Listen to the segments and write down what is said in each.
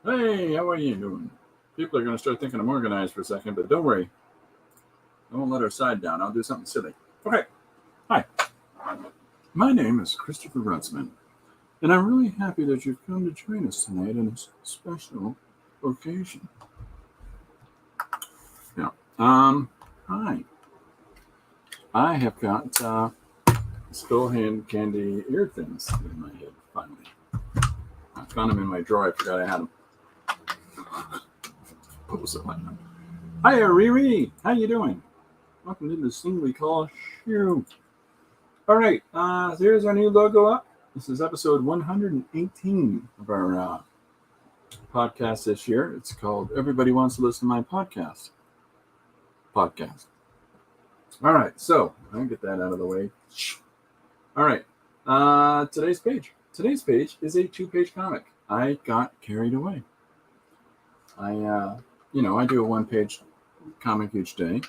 Hey, how are you doing? People are going to start thinking I'm organized for a second, but don't worry. I won't let our side down. I'll do something silly. Okay. Hi. My name is Christopher Rutzman, and I'm really happy that you've come to join us tonight on this special occasion. Yeah. Hi. I have got skull hand candy ear things in my head, finally. I found them in my drawer. I forgot I had them. Post it like that. Hiya, Riri. How you doing? Welcome to this thing we call Shoe. All right, so here's our new logo up. This is episode 118 of our podcast this year. It's called Everybody Wants to Listen to My Podcast. All right, so I'll get that out of the way. All right, today's page. Today's page is a 2-page comic. I got carried away. I do a 1-page comic each day,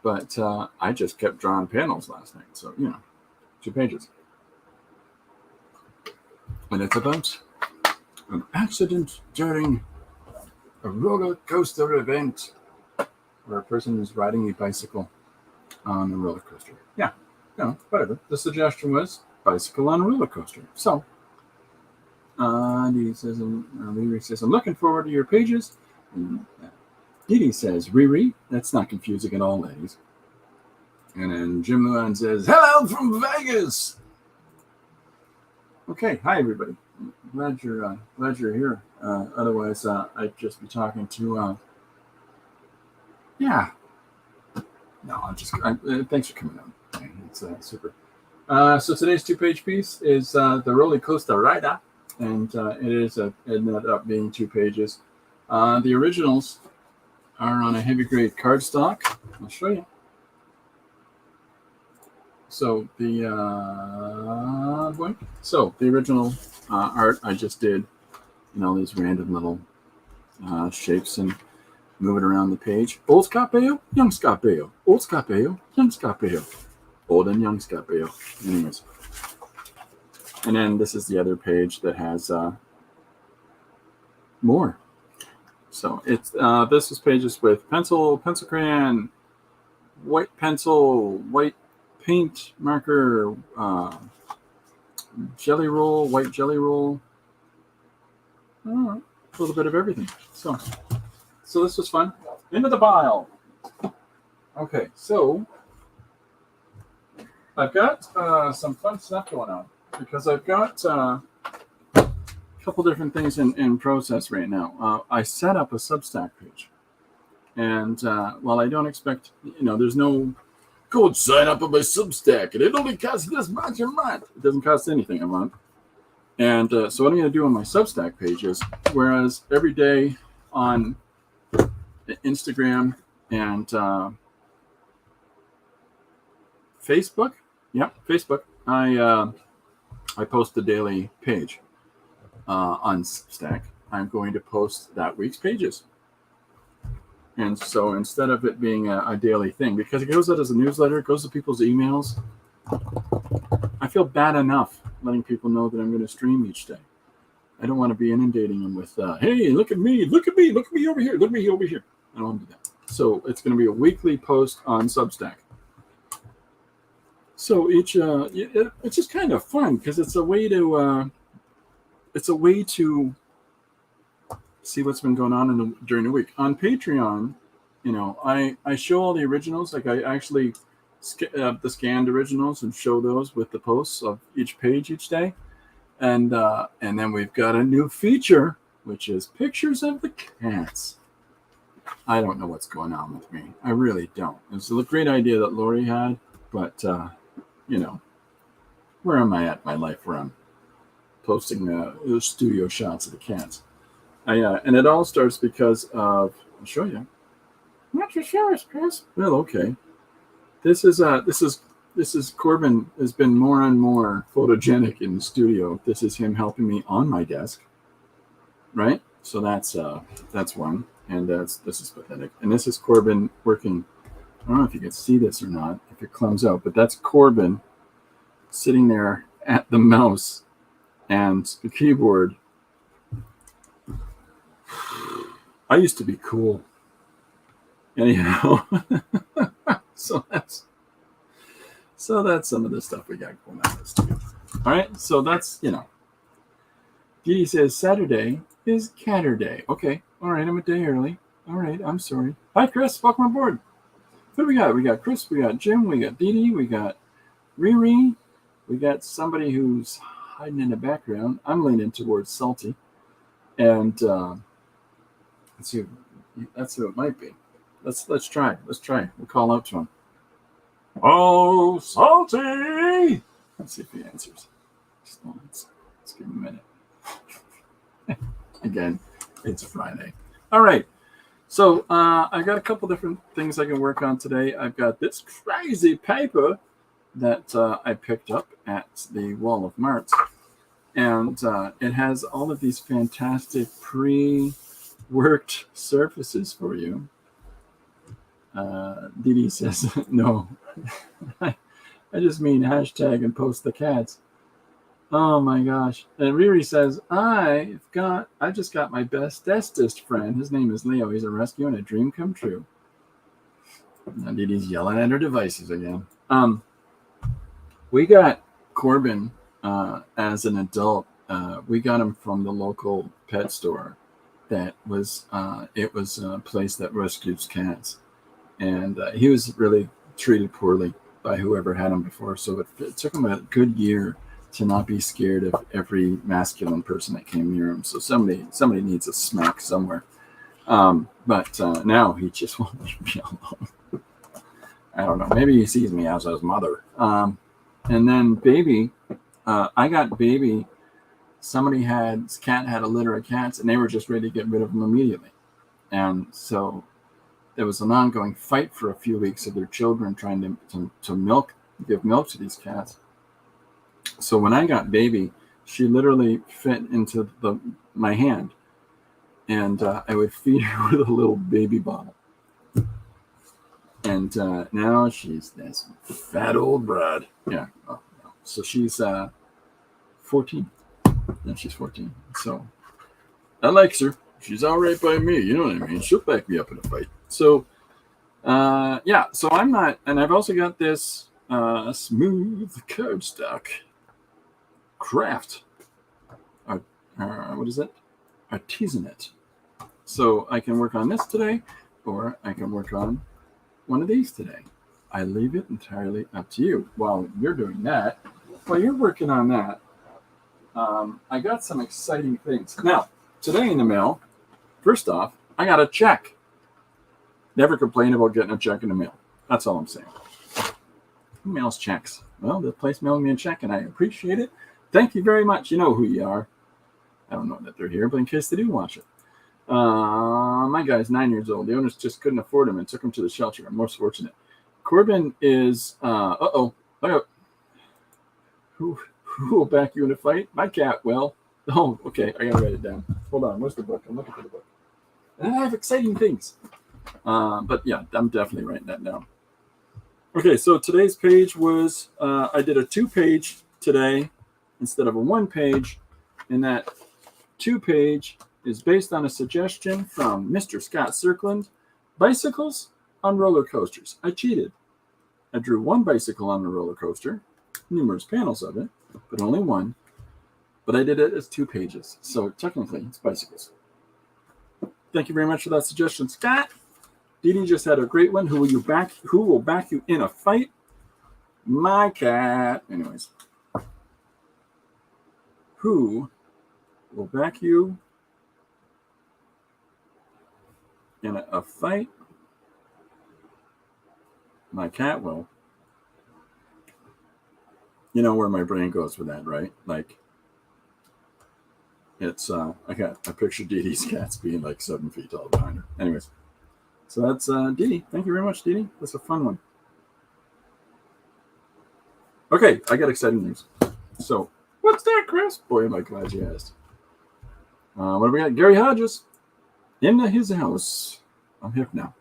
but I just kept drawing panels last night. So, 2 pages. And it's about an accident during a roller coaster event where a person is riding a bicycle on a roller coaster. Yeah, whatever. The suggestion was bicycle on a roller coaster. So, Riri says, I'm looking forward to your pages. And Didi says, Riri, that's not confusing at all, ladies. And then Jim Luan says, hello from Vegas. Okay, hi everybody. Glad you're here. Otherwise, I'd just be talking to. No, thanks for coming on. It's super. So today's 2-page piece is the roller coaster rider, and it ended up being 2 pages. The originals are on a heavy grade cardstock. I'll show you. So the original art I just did, these random little shapes and move it around the page. Old Scarpeo, young Scarpeo, old Scarpeo, young Scarpeo, old and young Scarpeo. Anyways, and then this is the other page that has more. So it's this is pages with pencil crayon, white pencil, white paint marker, jelly roll, white jelly roll, a little bit of everything. So this was fun. Into the pile. Okay, so I've got some fun stuff going on because I've got a couple different things in process right now. I set up a Substack page, and while I don't expect, there's no go and sign up on my Substack, and it only costs this much a month. It doesn't cost anything a month. And so what I'm going to do on my Substack page is, whereas every day on Instagram and Facebook, Facebook, I post the daily page on Substack. I'm going to post that week's pages. And so instead of it being a daily thing, because it goes out as a newsletter, it goes to people's emails, I feel bad enough letting people know that I'm going to stream each day. I don't want to be inundating them with, hey, look at me over here, look at me over here. I don't want to do that. So it's going to be a weekly post on Substack. So each, it's just kind of fun because it's a way to see what's been going on during the week. On Patreon, I show all the originals. Like I actually the scanned originals and show those with the posts of each page each day. And then we've got a new feature, which is pictures of the cats. I don't know what's going on with me. I really don't. It's a great idea that Lori had, but where am I at in my life where I'm posting the studio shots of the cats? And it all starts because of, I'll show you. Not your shows, Chris. Well, okay. This is Corbin has been more and more photogenic in the studio. This is him helping me on my desk, right? So that's one, and this is pathetic. And this is Corbin working. I don't know if you can see this or not, if it comes out, but that's Corbin sitting there at the mouse and the keyboard, I used to be cool. Anyhow, so that's some of the stuff we got going on this week. All right, so that's Dee Dee says Saturday is Catterday. Okay, all right, I'm a day early. All right, I'm sorry. Hi, Chris. Welcome aboard. What do we got? We got Chris. We got Jim. We got Dee Dee. We got Riri. We got somebody who's hiding in the background. I'm leaning towards Salty, and let's see. That's who it might be. Let's try. Let's try. We'll call out to him. Oh, Salty! Let's see if he answers. Let's give him a minute. Again, it's Friday. All right. So I got a couple different things I can work on today. I've got this crazy paper that I picked up at the Wall of Marts. And it has all of these fantastic pre-worked surfaces for you. Dee Dee says, no, I just mean hashtag and post the cats. Oh my gosh. And Riri says, I just got my bestest friend. His name is Leo. He's a rescue and a dream come true. Now Dee Dee's yelling at her devices again. We got Corbin as an adult. We got him from the local pet store that was, it was a place that rescues cats. And he was really treated poorly by whoever had him before. So it took him a good year to not be scared of every masculine person that came near him. So somebody needs a smack somewhere. But now he just won't leave me alone. I don't know. Maybe he sees me as his mother. And then Baby, I got Baby. His cat had a litter of cats, and they were just ready to get rid of him immediately. And so there was an ongoing fight for a few weeks of their children trying to give milk to these cats. So when I got Baby, she literally fit into my hand, and I would feed her with a little baby bottle. And now she's this fat old broad. Yeah. Oh, no. So she's 14. Yeah, she's 14. So I likes her. She's all right by me. You know what I mean? She'll back me up in a fight. So, yeah. So I'm not, and I've also got this smooth cardstock craft. What is it? Artisanate. So I can work on this today, or I can work on one of these today. I leave it entirely up to you. While you're doing that, while you're working on that, I got some exciting things. Now, today in the mail, first off, I got a check. Never complain about getting a check in the mail. That's all I'm saying. Who mails checks? Well, the place mailed me a check, and I appreciate it. Thank you very much. You know who you are. I don't know that they're here, but in case they do watch it. My guy's 9 years old. The owners just couldn't afford him and took him to the shelter. I'm most fortunate. Corbin is, Who will back you in a fight? My cat will. Oh, okay. I gotta write it down. Hold on. Where's the book? I'm looking for the book. And I have exciting things. But yeah, I'm definitely writing that down. Okay, so today's page was, I did a 2-page today instead of a 1-page. And that 2-page is based on a suggestion from Mr. Scott Circland. Bicycles on roller coasters. I cheated. I drew one bicycle on the roller coaster, numerous panels of it, but only one. But I did it as 2 pages. So technically, it's bicycles. Thank you very much for that suggestion, Scott. Dee Dee just had a great one. Who will back you in a fight? My cat. Anyways. Who will back you in a fight? My cat will. You know where my brain goes with that, right? Like, it's, I picture Dee Dee's cats being like 7 feet tall behind her. Anyways, so that's Dee Dee. Thank you very much, Dee Dee. That's a fun one. Okay, I got exciting news. So, what's that, Chris? Boy, am I glad you asked. What do we got? Gary Hodges in his house. I'm hip now.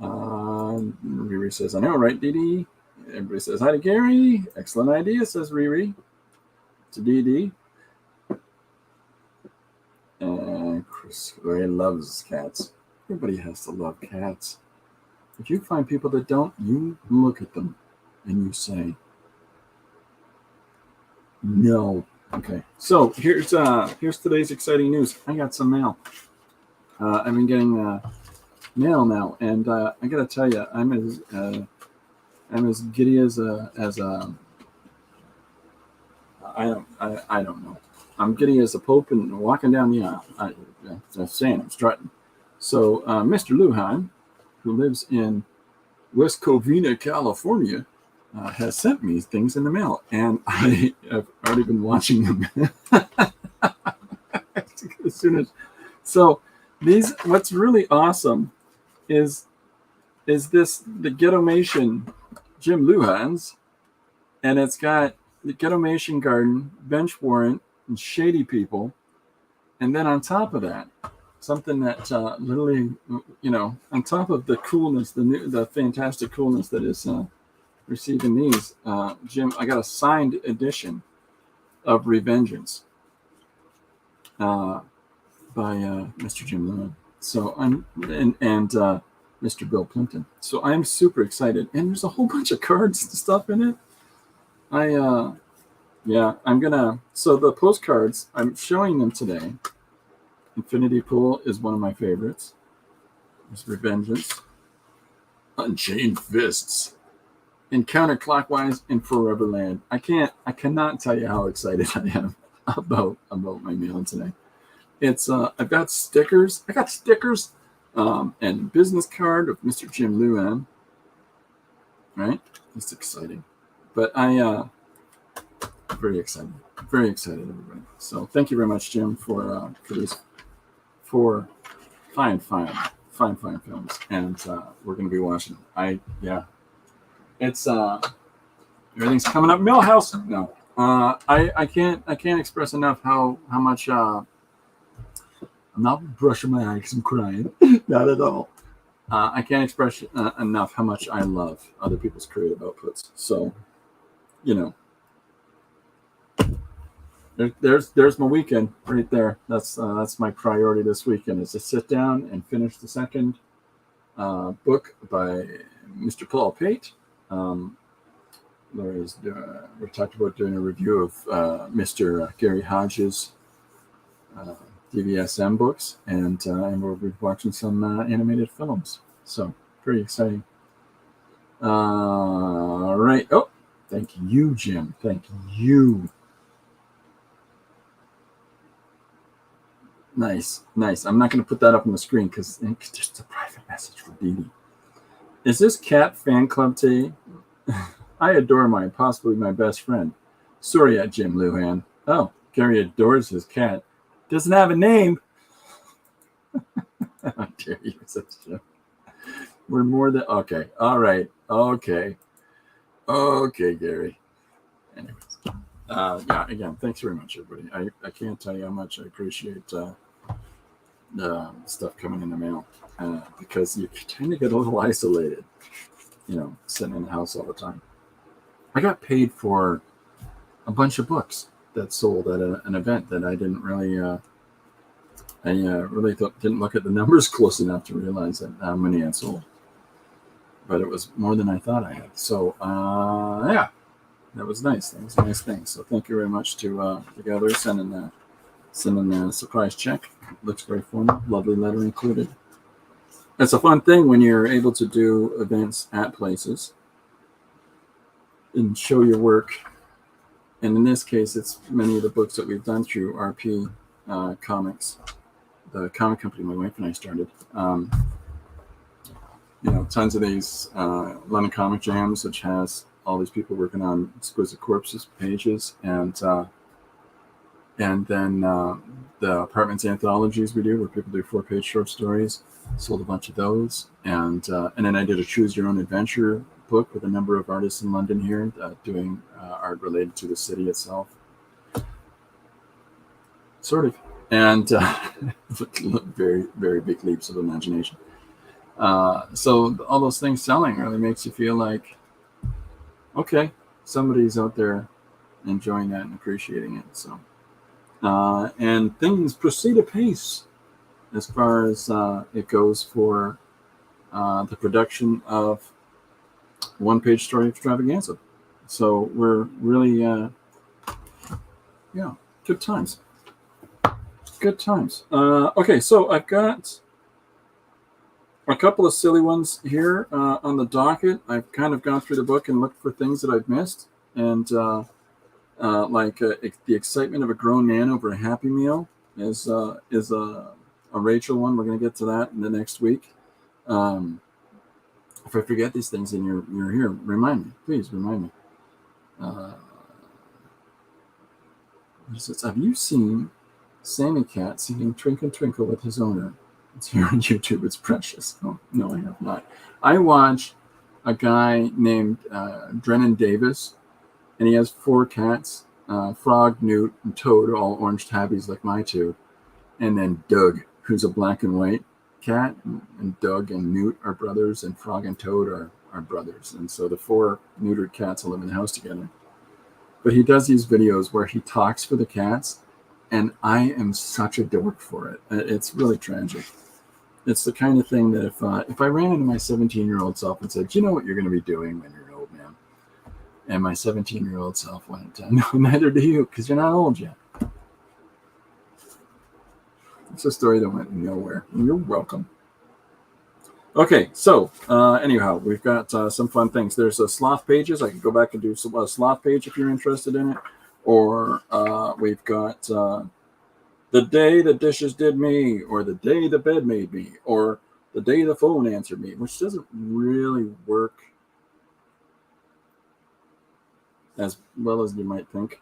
Riri says, I know, right, Dee Dee? Everybody says hi to Gary. Excellent idea, says Riri. To Dee Dee. And Chris Ray loves cats. Everybody has to love cats. If you find people that don't, you look at them and you say, no. Okay, so here's today's exciting news. I got some mail. I've been getting mail now, and I gotta tell you, I'm as giddy as I don't know. I'm giddy as a pope and walking down the aisle. I'm saying I'm strutting. So Mr. Lujan, who lives in West Covina, California, has sent me things in the mail, and I have already been watching them. As soon as, so these, what's really awesome is this the Ghettomation Jim Lujan's, and it's got the Ghettomation Garden, Bench Warrant, and Shady People, and then on top of that, something that literally, on top of the coolness, the fantastic coolness that is receiving these, Jim, I got a signed edition of Revengeance by Mr. Jim Lujan. So and Mr. Bill Plimpton. So I'm super excited, and there's a whole bunch of cards and stuff in it. I'm gonna. So the postcards, I'm showing them today. Infinity Pool is one of my favorites. There's Revengeance, Unchained Fists, and Counterclockwise in Foreverland. I cannot tell you how excited I am about my mail today. It's I've got stickers. I got stickers and business card of Mr. Jim Lujan. Right? It's exciting. But very excited, everybody. So thank you very much, Jim, for these 4 fine films, and we're going to be watching. It's everything's coming up. Millhouse. No, I can't express enough how much. I'm not brushing my eyes and crying. Not at all. I can't express enough how much I love other people's creative outputs. So, there's my weekend right there. That's my priority this weekend, is to sit down and finish the second book by Mr. Paul Pate. We talked about doing a review of Mr. Gary Hodges' DVSM books, and we'll be watching some animated films. So pretty exciting. All right. Oh, thank you, Jim. Thank you. Nice. I'm not going to put that up on the screen because it's just a private message for Dee Dee. Is this cat fan club tea? I adore possibly my best friend. Sorry, Jim Lujan. Oh, Gary adores his cat. Doesn't have a name. How dare you, such a joke. We're more than okay. All right. Okay, Gary. Anyways, again, thanks very much, everybody. I can't tell you how much I appreciate the stuff coming in the mail, because you tend to get a little isolated, sitting in the house all the time. I got paid for a bunch of books that sold at an event that I didn't really, didn't look at the numbers close enough to realize how many I sold. But it was more than I thought I had. So, that was nice. That was a nice thing. So thank you very much to the gather sending a surprise check. Looks very formal. Lovely letter included. It's a fun thing when you're able to do events at places and show your work. And in this case, it's many of the books that we've done through RP Comics, the comic company my wife and I started. Tons of these London Comic Jams, which has all these people working on Exquisite Corpses pages, and then the Apartments anthologies we do, where people do 4-page short stories. Sold a bunch of those, and then I did a Choose Your Own Adventure book with a number of artists in London here doing art related to the city itself, sort of, and very, very big leaps of imagination. So all those things selling really makes you feel like, okay, somebody's out there enjoying that and appreciating it. So, and things proceed apace as far as it goes for the production of One Page Story Extravaganza. So we're really, yeah, good times. Good times. Okay, so I've got a couple of silly ones here on the docket. I've kind of gone through the book and looked for things that I've missed. And like the excitement of a grown man over a Happy Meal is a Rachel one. We're going to get to that in the next week. If I forget these things and you're here, remind me. Please remind me. Have you seen Sammy Cat singing Twinkle Twinkle with his owner? It's here on YouTube. It's precious. Oh, no, I have not. I watched a guy named Drennan Davis, and he has 4 cats, Frog, Newt, and Toad, all orange tabbies like my 2. And then Doug, who's a black and white cat, and Doug and Newt are brothers, and Frog and Toad are brothers. And so the 4 neutered cats live in the house together. But he does these videos where he talks for the cats, and I am such a dork for it. It's really tragic. It's the kind of thing that if I ran into my 17-year-old self and said, you know what you're going to be doing when you're an old man? And my 17-year-old self went, no, neither do you, because you're not old yet. It's a story that went nowhere. You're welcome. Okay, so anyhow, we've got some fun things. There's sloth pages. I can go back and do some sloth page if you're interested in it. Or we've got the day the dishes did me, or the day the bed made me, or the day the phone answered me, which doesn't really work as well as you might think,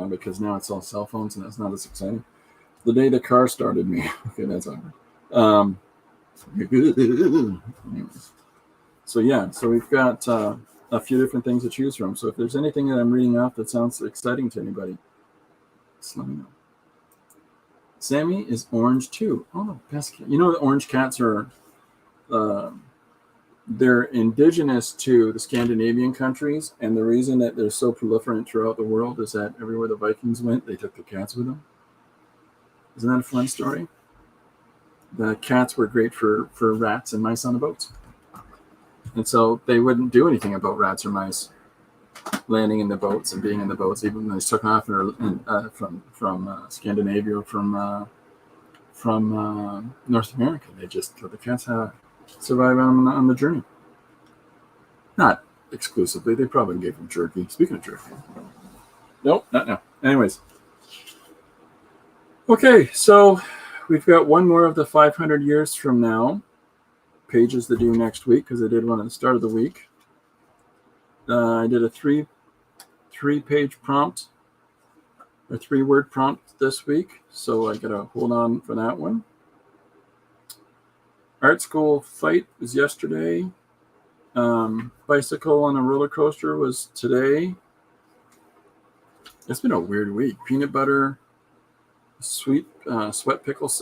because now it's all cell phones and that's not as exciting. The day the car started me. Okay, that's awkward. So yeah, so we've got a few different things to choose from. So if there's anything that I'm reading off that sounds exciting to anybody, just let me know. Sammy is orange too. Oh, best cat. You know, the orange cats are they're indigenous to the Scandinavian countries, and the reason that they're so proliferant throughout the world is that everywhere the Vikings went, they took the cats with them. Isn't that a fun story? The cats were great for rats and mice on the boats. And so they wouldn't do anything about rats or mice landing in the boats and being in the boats, even when they took off from Scandinavia or from North America. They just let the cats survive on the journey. Not exclusively. They probably gave them jerky. Speaking of jerky. Nope, not now. Anyways. Okay, so we've got one more of the 500 years from now pages to do next week, because I did one at the start of the week. I did a three-page prompt, a 3-word prompt this week, so I gotta hold on for that one. Art school fight was yesterday. Bicycle on a roller coaster was today. It's been a weird week. Peanut butter, sweet sweat pickles.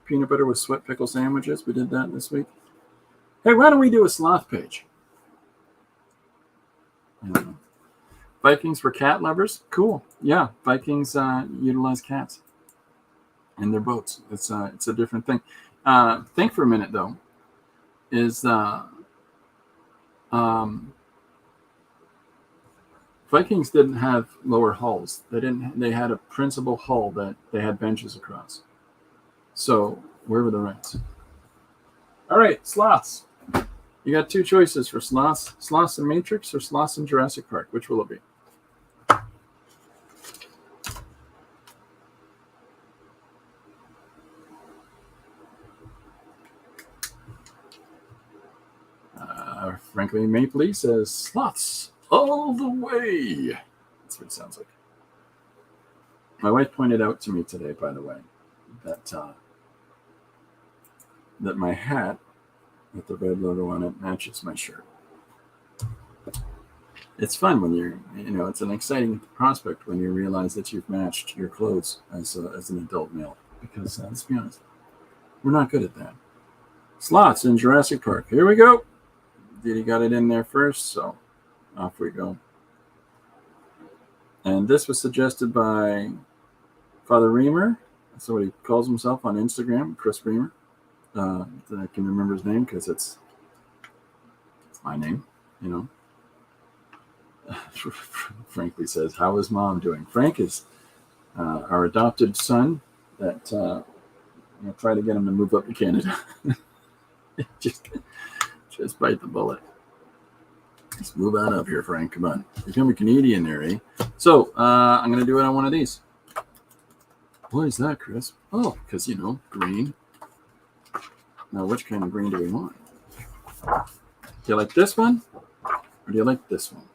Peanut butter with sweat pickle sandwiches. We did that this week. Hey, why don't we do a sloth page? I don't know. Vikings for cat lovers. Cool. Yeah, Vikings utilize cats in their boats. It's a different thing. Think for a minute though. Is Vikings didn't have lower hulls. They had a principal hull that they had benches across. So where were the rights? All right, sloths. You got 2 choices for sloths. Sloths in Matrix or sloths in Jurassic Park. Which will it be? Frankly, Maple Leaf says sloths all the way. That's what it sounds like. My wife pointed out to me today, by the way, that that my hat with the red logo on it matches my shirt. It's fun when it's an exciting prospect when you realize that you've matched your clothes as an adult male. Because let's be honest, we're not good at that. Sloths in Jurassic Park. Here we go. Diddy got it in there first, so off we go. And this was suggested by Father Reamer. That's what he calls himself on Instagram, Chris Bremer. I can remember his name because it's my name, you know. Frankly says, how is mom doing? Frank is our adopted son that try to get him to move up to Canada. just bite the bullet. Let's move on up here, Frank. Come on. Become a Canadian there, eh? So I'm going to do it on one of these. What is that, Chris? Oh, because, green. Now, which kind of green do we want? Do you like this one? Or do you like this one?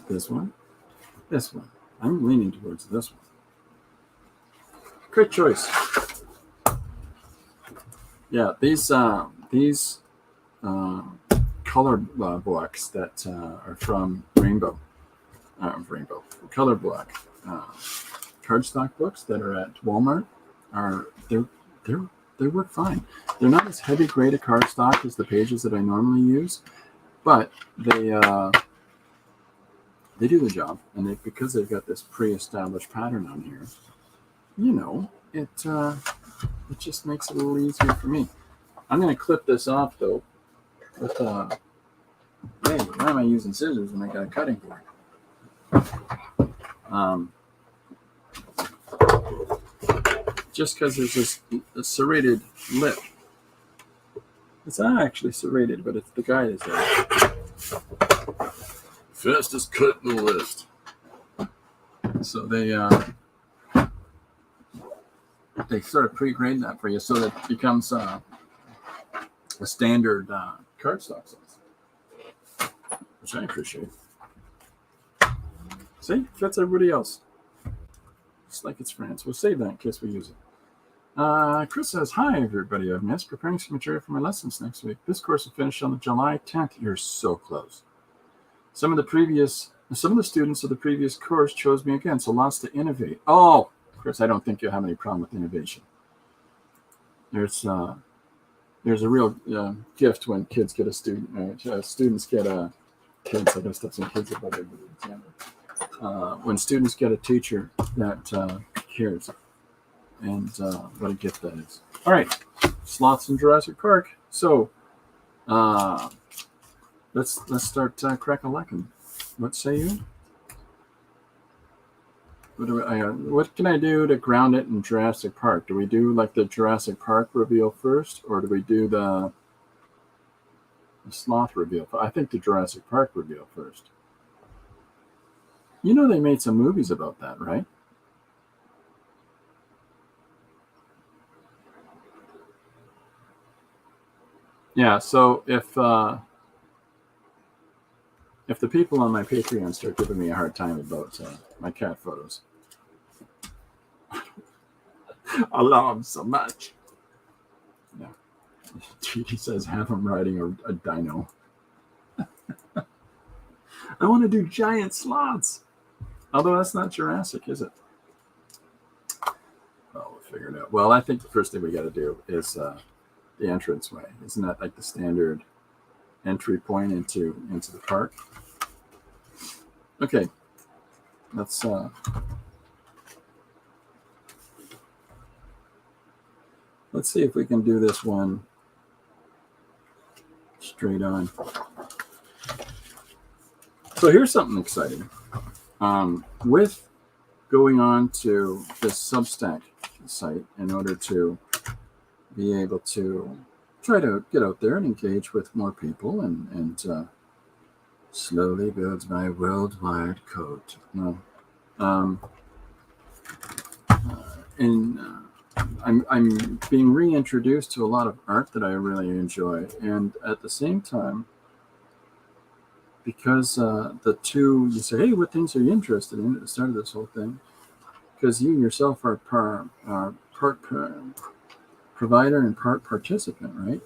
This one? This one. I'm leaning towards this one. Great choice. Yeah, these color blocks that are from color block cardstock books that are at Walmart they work fine. They're not as heavy grade of cardstock as the pages that I normally use, but they do the job, and because they've got this pre-established pattern on here, it just makes it a little easier for me. I'm going to clip this off though with hey, why am I using scissors when I got a cutting board? Just because there's this serrated lip. It's not actually serrated, but it's the guide is there. Fastest cut in the list. So they sort of pre-grade that for you so that it becomes a standard cardstock size, which I appreciate. See, fits everybody else. Just like it's France. We'll save that in case we use it. Chris says, hi, everybody. I've missed preparing some material for my lessons next week. This course will finish on the July 10th. You're so close. Some of the students of the previous course chose me again, so lots to innovate. Oh, Chris, I don't think you'll have any problem with innovation. There's a real gift when kids get a student, students get a kids. I guess that's some kids about every example. When students get a teacher that cares, and what a gift that is. All right, slots in Jurassic Park. So let's start crack-a-lackin'. What say you? What can I do to ground it in Jurassic Park? Do we do like the Jurassic Park reveal first, or do we do the sloth reveal? I think the Jurassic Park reveal first. They made some movies about that, right? Yeah, so if the people on my Patreon start giving me a hard time about my cat photos, I love them so much. Yeah. He says, have him riding a dino. I want to do giant sloths. Although that's not Jurassic, is it? Oh, we'll figure it out. Well, I think the first thing we got to do is the entranceway. Isn't that like the standard entry point into the park? Okay, let's see if we can do this one straight on. So here's something exciting. With going on to this Substack site in order to be able to try to get out there and engage with more people and slowly builds my worldwide cult. No. I'm being reintroduced to a lot of art that I really enjoy, and at the same time, because you say, hey, what things are you interested in at the start of this whole thing? Because you yourself are part provider and part participant, right?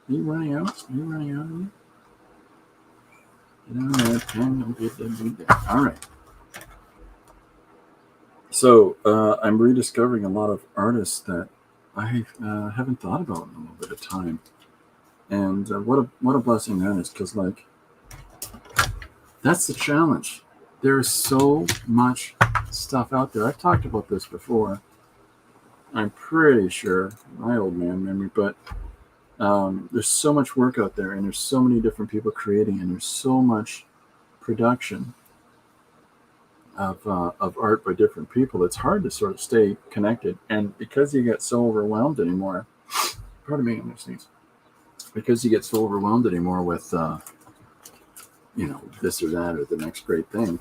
Are you running out? Are you running out of me? All right. So I'm rediscovering a lot of artists that I haven't thought about in a little bit of time, and what a blessing that is. Because that's the challenge. There is so much stuff out there. I've talked about this before. I'm pretty sure, my old man memory, but there's so much work out there, and there's so many different people creating, and there's so much production of art by different people. It's hard to sort of stay connected, and because you get so overwhelmed anymore, pardon me, I'm gonna sneeze. Because you get so overwhelmed anymore with this or that or the next great thing,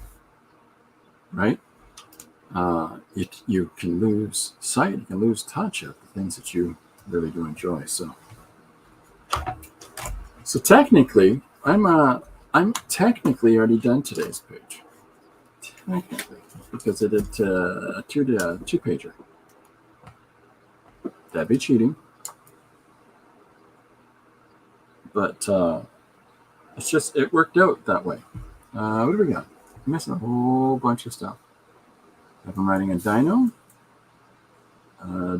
right? You can lose sight, you can lose touch of the things that you really do enjoy. So technically, I'm technically already done today's page. Technically, because I did a two pager. That'd be cheating. But it's just, it worked out that way. What do we got? I'm missing a whole bunch of stuff. I'm riding a dino.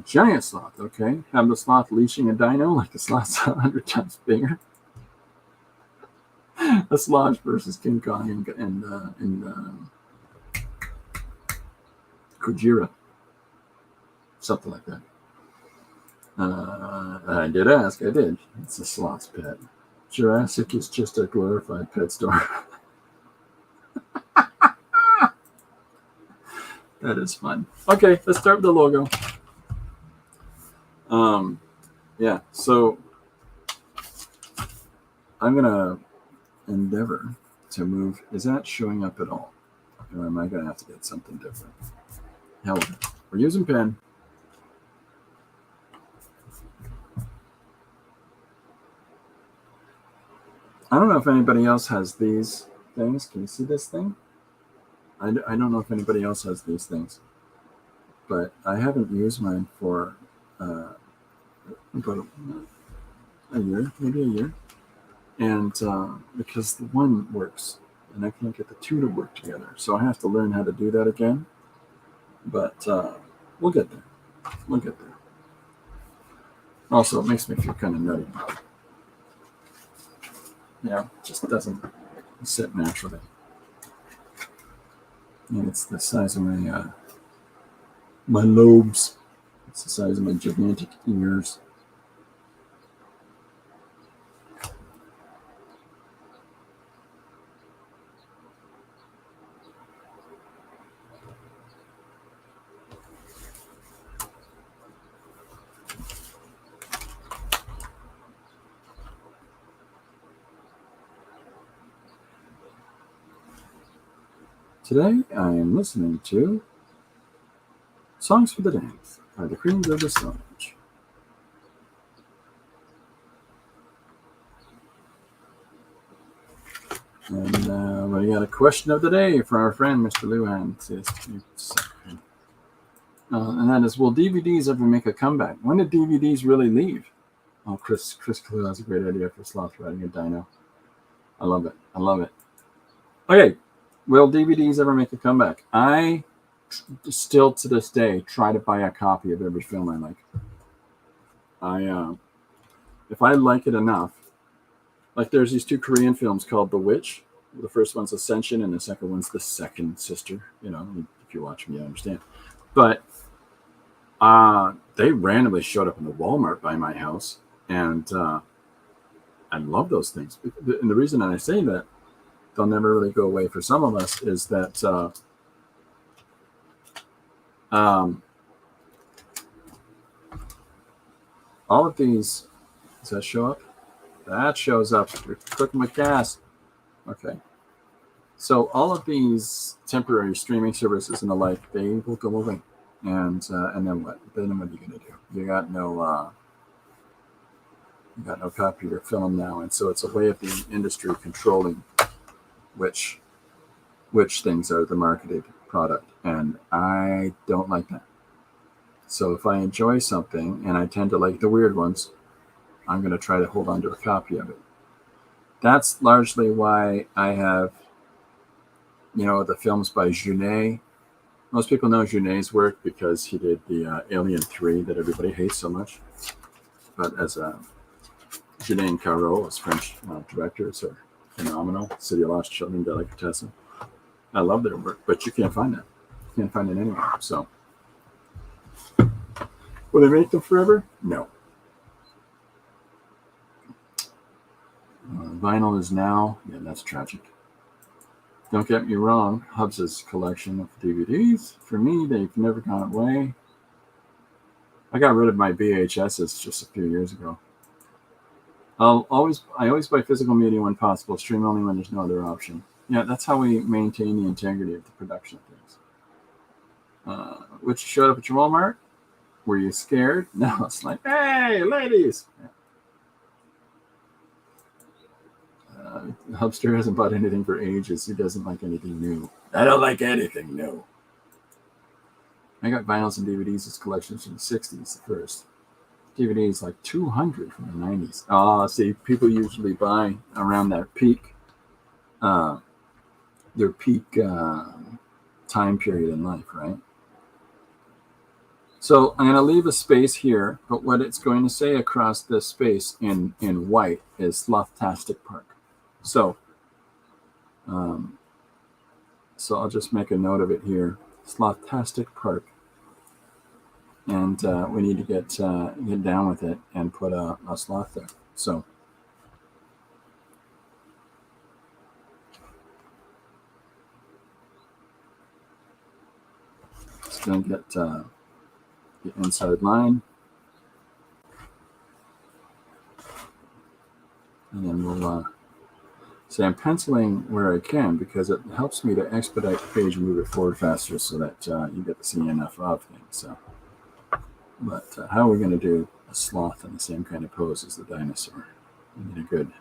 Giant sloth, okay. Have the sloth leashing a dino like the sloth's 100 times bigger. A sloth versus King Kong and Kujira. Something like that. I did ask, I did. It's a sloth's pet. Jurassic is just a glorified pet store. That is fun. Okay, let's start with the logo. Yeah, so I'm gonna endeavor to move. Is that showing up at all? Or am I gonna have to get something different? Hell, we're using pen. I don't know if anybody else has these things. Can you see this thing? I don't know if anybody else has these things, but I haven't used mine for about a year, maybe a year. And because the one works and I can't get the two to work together. So I have to learn how to do that again. But we'll get there. We'll get there. Also, it makes me feel kind of nutty. Yeah, it just doesn't sit naturally. And it's the size of my lobes. It's the size of my gigantic ears. Today I am listening to Songs for the Dance by the Creams of the Stone Age. And we got a question of the day for our friend Mr. Luan. And that is, will DVDs ever make a comeback? When did DVDs really leave? Oh, Chris Clue has a great idea for sloth riding a dino. I love it. I love it. Okay, will DVDs ever make a comeback? I still to this day try to buy a copy of every film I like. If I like it enough, like there's these two Korean films called The Witch. The first one's Ascension, and the second one's The Second Sister. You know, if you watch them, you understand. But they randomly showed up in the Walmart by my house, and I love those things. And the reason I say that they'll never really go away for some of us is that all of these, does that show up? That shows up. You're cooking with gas. Okay. So all of these temporary streaming services and the like, they will go away. And then what? Then what are you going to do? You got no copy of your film now, and so it's a way of the industry controlling which things are the marketed product, and I don't like that. So if I enjoy something, and I tend to like the weird ones, I'm going to try to hold on to a copy of it. That's largely why I have, the films by Junet. Most people know Junet's work because he did the Alien 3 that everybody hates so much. But as Junet and Caro, as French directors, are phenomenal. City of Lost Children, Delicatessen. I love their work, but you can't find it. You can't find it anywhere. So Will they make them forever? No. Vinyl is now, yeah, that's tragic. Don't get me wrong, Hubs' collection of DVDs, for me, they've never gone away. I got rid of my VHSs just a few years ago. I always buy physical media when possible, stream only when there's no other option. Yeah, that's how we maintain the integrity of the production of things. Which showed up at your Walmart? Were you scared? No, it's like, hey, ladies! Hubster hasn't bought anything for ages. He doesn't like anything new. I don't like anything new. I got vinyls and DVDs as collections from the 60s the first. DVDs like 200 from the 90s. See, people usually buy around that peak, their peak time period in life, right? So I'm going to leave a space here, but what it's going to say across this space in white is Slothtastic Park. So I'll just make a note of it here. Slothtastic Park. And we need to get down with it and put a sloth there. So it's going to get the inside line. And then we'll say I'm penciling where I can because it helps me to expedite the page and move it forward faster so that you get to see enough of things. So, but how are we going to do a sloth in the same kind of pose as the dinosaur? We need a good.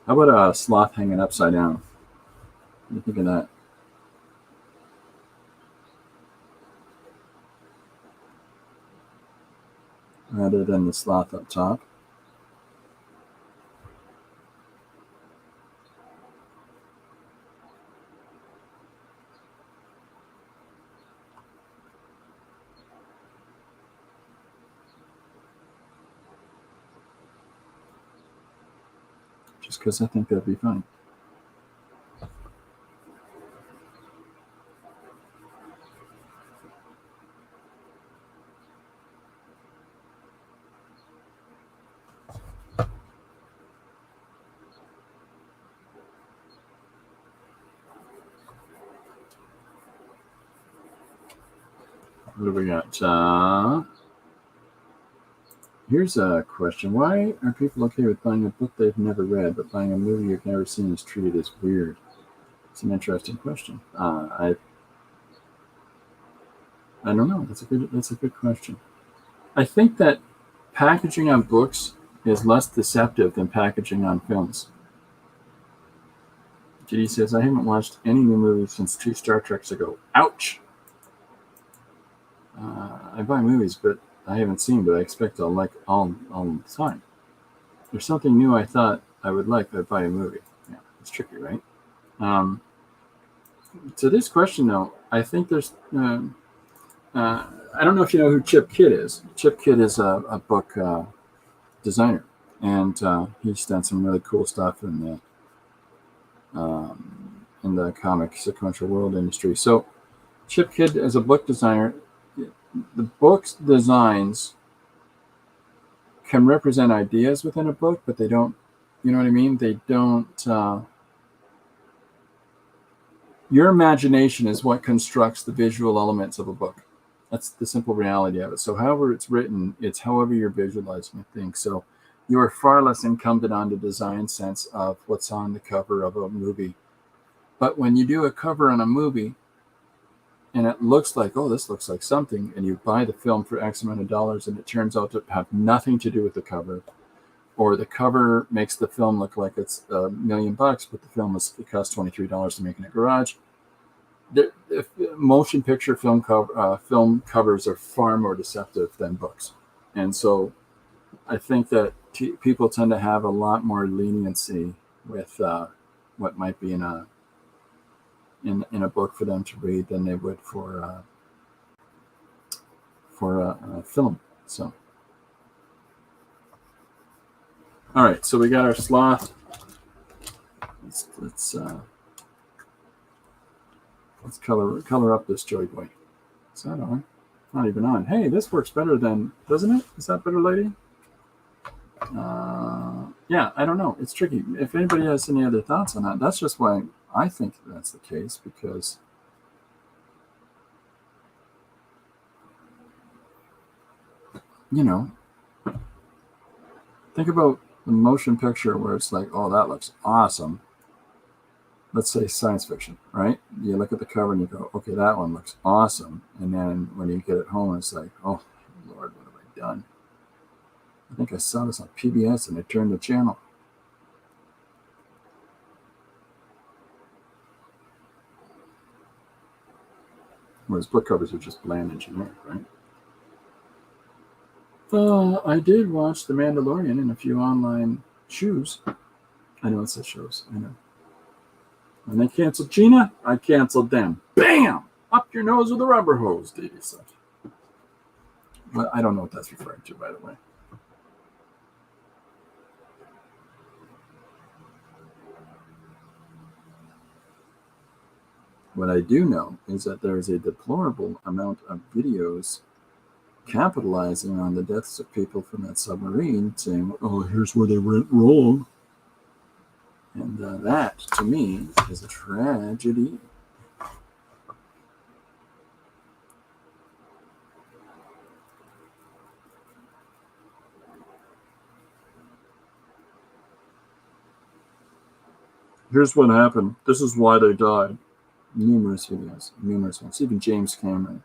How about a sloth hanging upside down? What do you think of that? Rather than the sloth up top. Just because I think that'd be fun. What do we got? Here's a question. Why are people okay with buying a book they've never read, but buying a movie you've never seen is treated as weird? It's an interesting question. I don't know. That's a good question. I think that packaging on books is less deceptive than packaging on films. JD says, I haven't watched any new movies since 2 Star Treks ago. Ouch! I buy movies, but I haven't seen, but I expect I'll like all the time. There's something new I thought I would like, I'd buy a movie. Yeah, it's tricky, right? To this question, though, I think there's... I don't know if you know who Chip Kidd is. Chip Kidd is a book designer, and he's done some really cool stuff in the comic sequential world industry. So Chip Kidd, as a book designer, the book's designs can represent ideas within a book, but they don't, you know what I mean? They don't... your imagination is what constructs the visual elements of a book. That's the simple reality of it. So however it's written, it's however you're visualizing things. So you are far less incumbent on the design sense of what's on the cover of a movie. But when you do a cover on a movie and it looks like, oh, this looks like something, and you buy the film for X amount of dollars and it turns out to have nothing to do with the cover, or the cover makes the film look like it's $1 million, but the film it costs $23 to make in a garage. Motion picture film covers are far more deceptive than books, and so I think that people tend to have a lot more leniency with what might be in a book for them to read than they would for a film. So, all right, so we got our sloth. Let's Let's color up this Joy Boy. Is that on? Not even on. Hey, this works better than, doesn't it? Is that better, lady? Yeah, I don't know. It's tricky. If anybody has any other thoughts on that, that's just why I think that's the case, because think about the motion picture where it's like, oh, that looks awesome. Let's say science fiction, right? You look at the cover and you go, okay, that one looks awesome. And then when you get it home, it's like, oh, Lord, what have I done? I think I saw this on PBS and I turned the channel. Whereas book covers are just bland and generic, right? I did watch The Mandalorian and a few online shows. I know it says shows. I know. When they canceled Gina, I canceled them. Bam! Up your nose with a rubber hose, Davey said. But I don't know what that's referring to, by the way. What I do know is that there is a deplorable amount of videos capitalizing on the deaths of people from that submarine, saying, oh, here's where they went wrong. And that, to me, is a tragedy. Here's what happened. This is why they died. Numerous videos, numerous ones. Even James Cameron.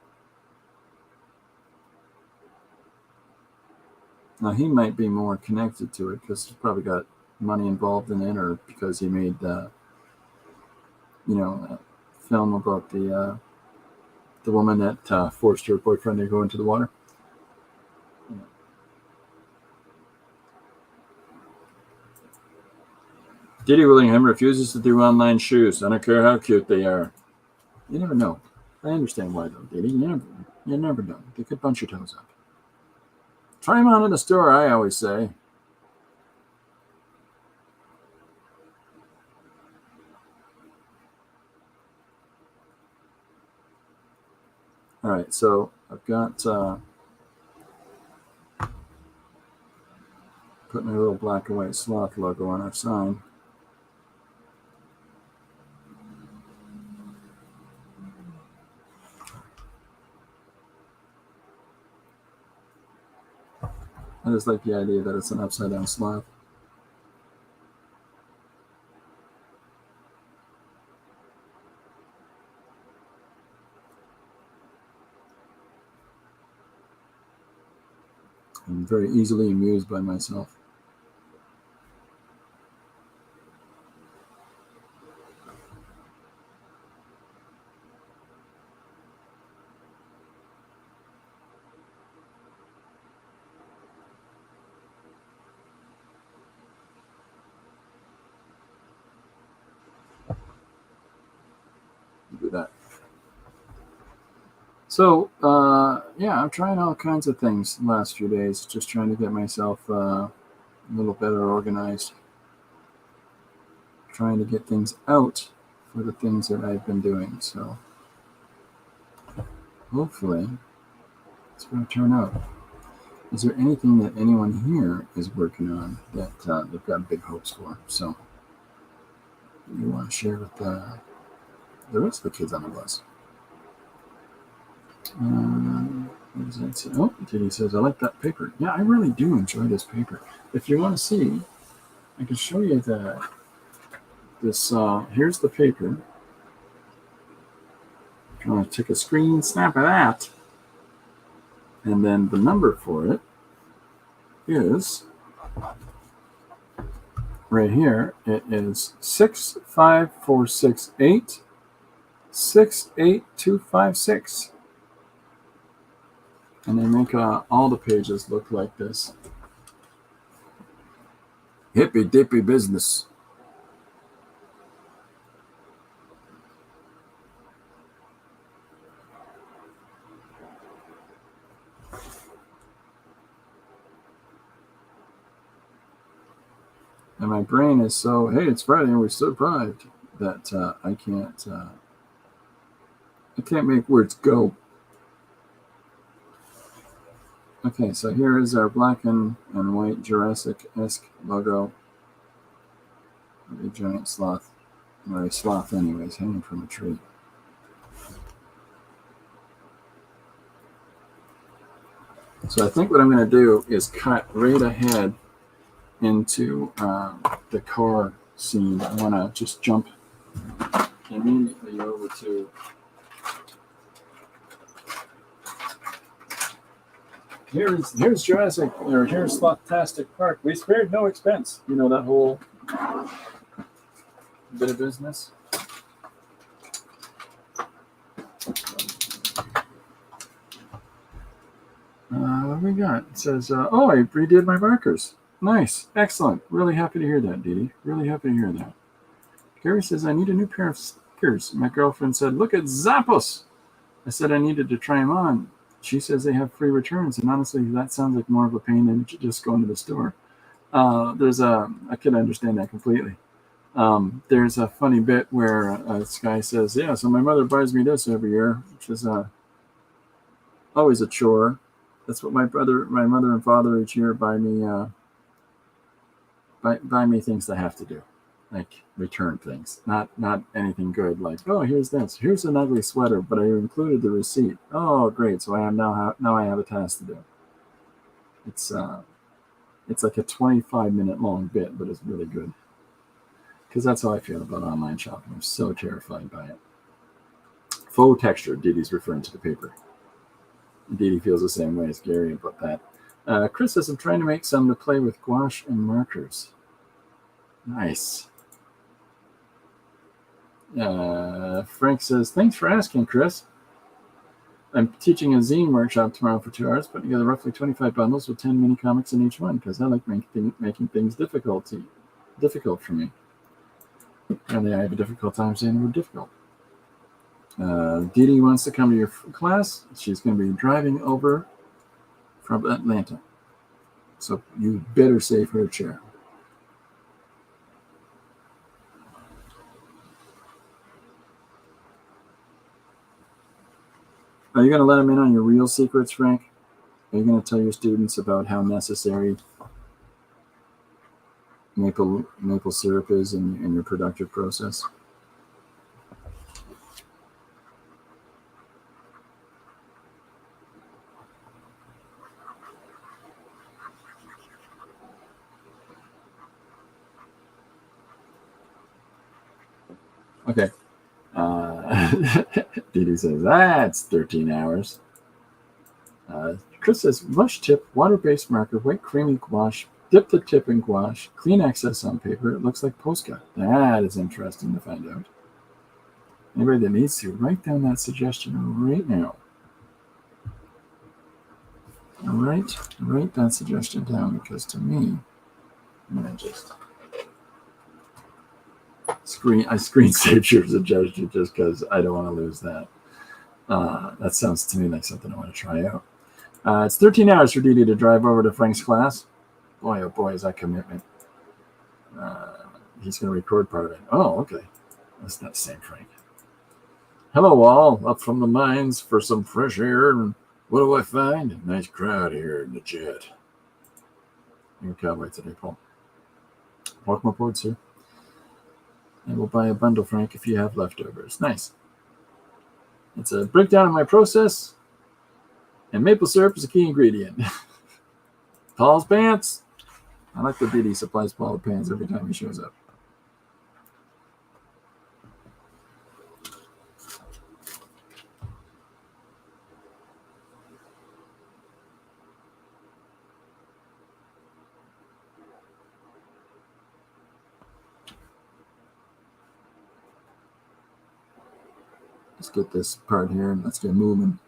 Now, he might be more connected to it because he's probably got money involved in it, or because he made, a film about the woman that forced her boyfriend to go into the water. Diddy Willingham refuses to do online shoes. I don't care how cute they are. You never know. I understand why, though, Diddy. You never know. They could bunch your toes up. Try them on in the store, I always say. All right, so I've got put my little black and white sloth logo on our sign. I just like the idea that it's an upside down sloth. I'm very easily amused by myself. Do that. So, yeah, I'm trying all kinds of things the last few days, just trying to get myself a little better organized. Trying to get things out for the things that I've been doing. So, hopefully, it's going to turn out. Is there anything that anyone here is working on that they've got big hopes for? So, you want to share with the rest of the kids on the bus? What does that say? Oh, Diddy says, I like that paper. Yeah, I really do enjoy this paper. If you want to see, I can show you this. Here's the paper. I'm going to take a screen snap of that. And then the number for it is right here. It is 65468 68256. And they make all the pages look like this. Hippy dippy business. And my brain is so, hey, it's Friday and we're so deprived that I can't I can't make words go. Okay, so here is our black and white Jurassic-esque logo. A giant sloth, or a sloth anyways, hanging from a tree. So I think what I'm going to do is cut right ahead into the car scene. I want to just jump immediately over to here's Jurassic, or here's Slothtastic Park. We spared no expense. You know, that whole bit of business. What we got? It says, oh, I redid my markers. Nice. Excellent. Really happy to hear that, Dee Dee. Really happy to hear that. Gary says, I need a new pair of sneakers. My girlfriend said, look at Zappos. I said I needed to try them on. She says they have free returns, and honestly, that sounds like more of a pain than just going to the store. I can understand that completely. There's a funny bit where this guy says, yeah, so my mother buys me this every year, which is always a chore. That's what my mother and father each year buy me things I have to do, like return things, not anything good. Like, oh, here's this. Here's an ugly sweater, but I included the receipt. Oh, great! So I have now I have a task to do. It's like a 25-minute long bit, but it's really good. Because that's how I feel about online shopping. I'm so terrified by it. Faux texture. Dee Dee's referring to the paper. Dee Dee feels the same way as Gary about that. Chris says, I'm trying to make some to play with gouache and markers. Nice. Frank says, thanks for asking, Chris. I'm teaching a zine workshop tomorrow for 2 hours, putting together roughly 25 bundles with 10 mini comics in each one, because I like making things difficult for me. And I have a difficult time saying the word difficult. Dee Dee wants to come to your class. She's going to be driving over from Atlanta. So you better save her a chair. Are you going to let them in on your real secrets, Frank? Are you going to tell your students about how necessary maple syrup is in your productive process? Okay. Dee Dee says, that's 13 hours. Chris says, mush tip, water-based marker, white creamy gouache, dip the tip in gouache, clean excess on paper. It looks like Posca. That is interesting to find out. Anybody that needs to, write down that suggestion right now. Write that suggestion down, because to me, I'm going to just screen save your suggestion just because I don't want to lose that. That sounds to me like something I want to try out. It's 13 hours for Dee Dee to drive over to Frank's class. Boy, oh boy, is that commitment. He's going to record part of it. Oh, okay. That's not the same Frank. Hello, all. Up from the mines for some fresh air. And what do I find? A nice crowd here in the jet. You're a cowboy today, Paul. Welcome aboard, sir. And we'll buy a bundle, Frank, if you have leftovers. Nice. It's a breakdown of my process. And maple syrup is a key ingredient. Paul's pants. I like the Dee Dee supplies Paul with pants every time he shows up. Let's get this part here and let's get moving.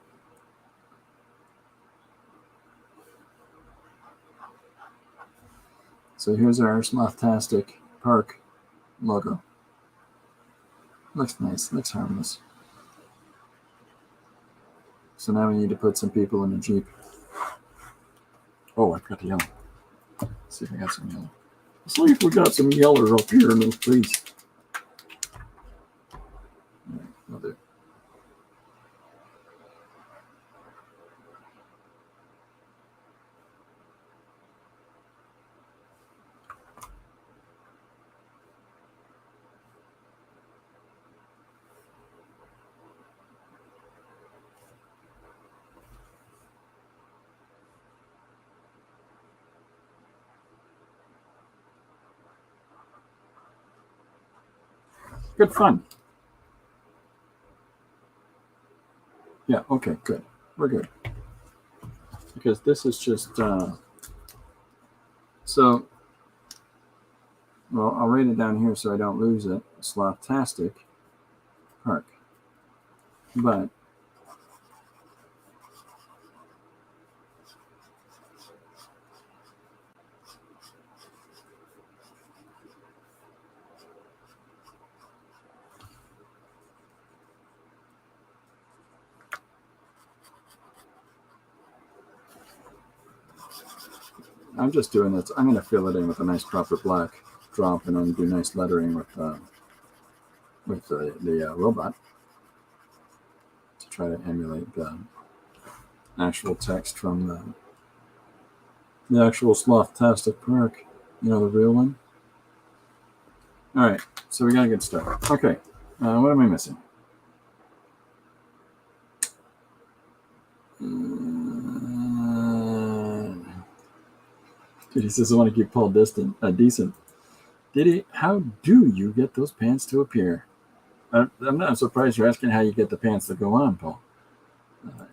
So here's our Slothtastic Park logo. Looks nice, looks harmless. So now we need to put some people in a Jeep. Oh, I've got the yellow. Let's see if I got some yellow. Let's see if we got some yellow up here in this place. All right, I'll do. Good fun. Yeah, okay, good. We're good. Because this is just, so, well, I'll write it down here so I don't lose it. Slothtastic Park. But I'm just doing this. I'm going to fill it in with a nice proper black drop, and then do nice lettering with the robot to try to emulate the actual text from the actual Slothtastic Park. You know, the real one. All right, so we got to get started. Okay, what am I missing? Diddy says I want to keep Paul decent. Diddy, how do you get those pants to appear? I'm not surprised you're asking how you get the pants to go on, Paul.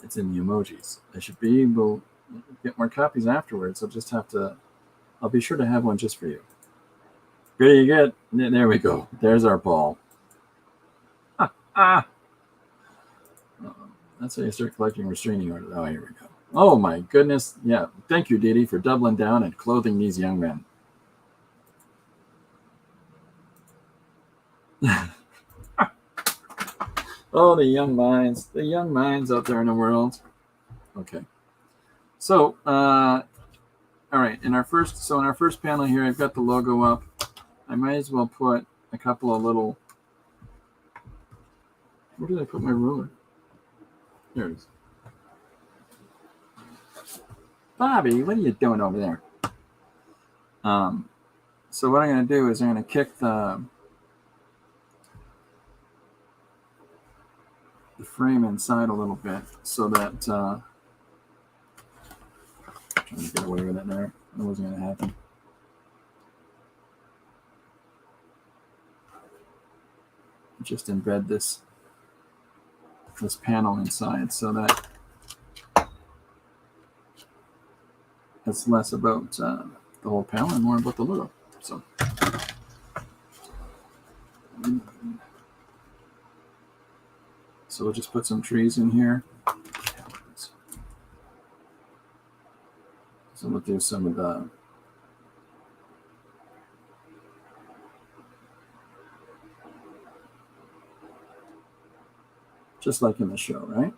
It's in the emojis. I should be able to get more copies afterwards. I'll be sure to have one just for you. Pretty good. There we go. There's our Paul. That's how you start collecting restraining orders. Oh, here we go. Oh my goodness. Yeah. Thank you, Didi, for doubling down and clothing these young men. Oh, the young minds out there in the world. Okay. So, all right. In our first panel here, I've got the logo up. I might as well put a couple of little. Where did I put my ruler? There it is. Bobby, what are you doing over there? So what I'm going to do is I'm going to kick the frame inside a little bit so that trying to get away with it there. That wasn't going to happen. Just embed this panel inside so that it's less about the whole panel and more about the logo. So we'll just put some trees in here. So we'll do some of the just like in the show, right?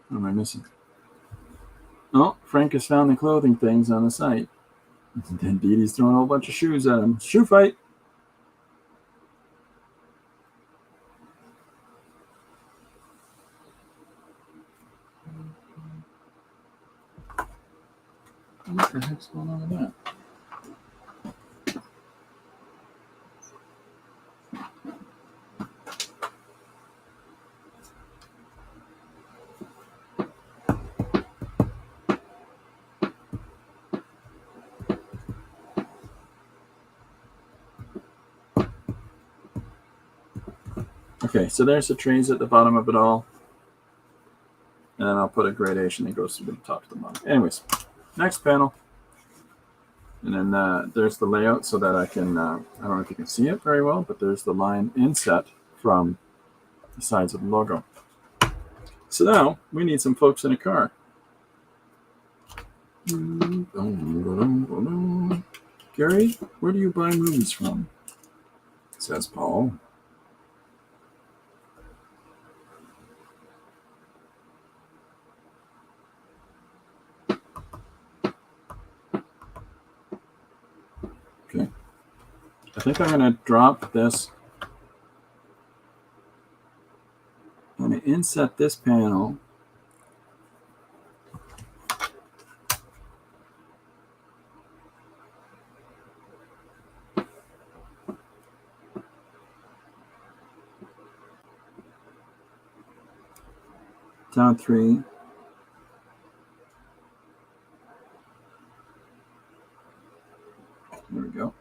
What am I missing? Oh, Frank has found the clothing things on the site. And then Dee Dee's throwing a whole bunch of shoes at him. Shoe fight. What the heck's going on with that? Okay, so there's the trees at the bottom of it all. And then I'll put a gradation that goes from the top to the bottom. Anyways, next panel. And then there's the layout so that I can, I don't know if you can see it very well, but there's the line inset from the sides of the logo. So now we need some folks in a car. Gary, where do you buy movies from? Says Paul. Okay. I think I'm going to drop this. I'm going to inset this panel Down 3. There we go.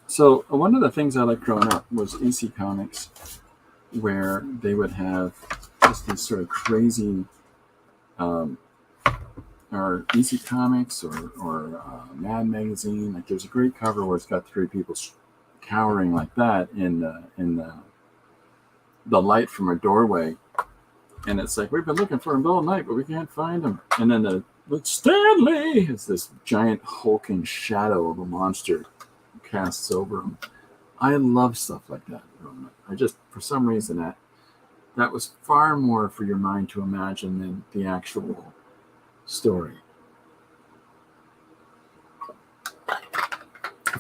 So one of the things I liked growing up was EC Comics, where they would have just these sort of crazy, or EC Comics or Mad Magazine. Like there's a great cover where it's got 3 people cowering like that in the light from a doorway, and it's like, we've been looking for him all night, but we can't find him. And then Stanley is this giant hulking shadow of a monster casts over him. I love stuff like that. I just, for some reason, that was far more for your mind to imagine than the actual story.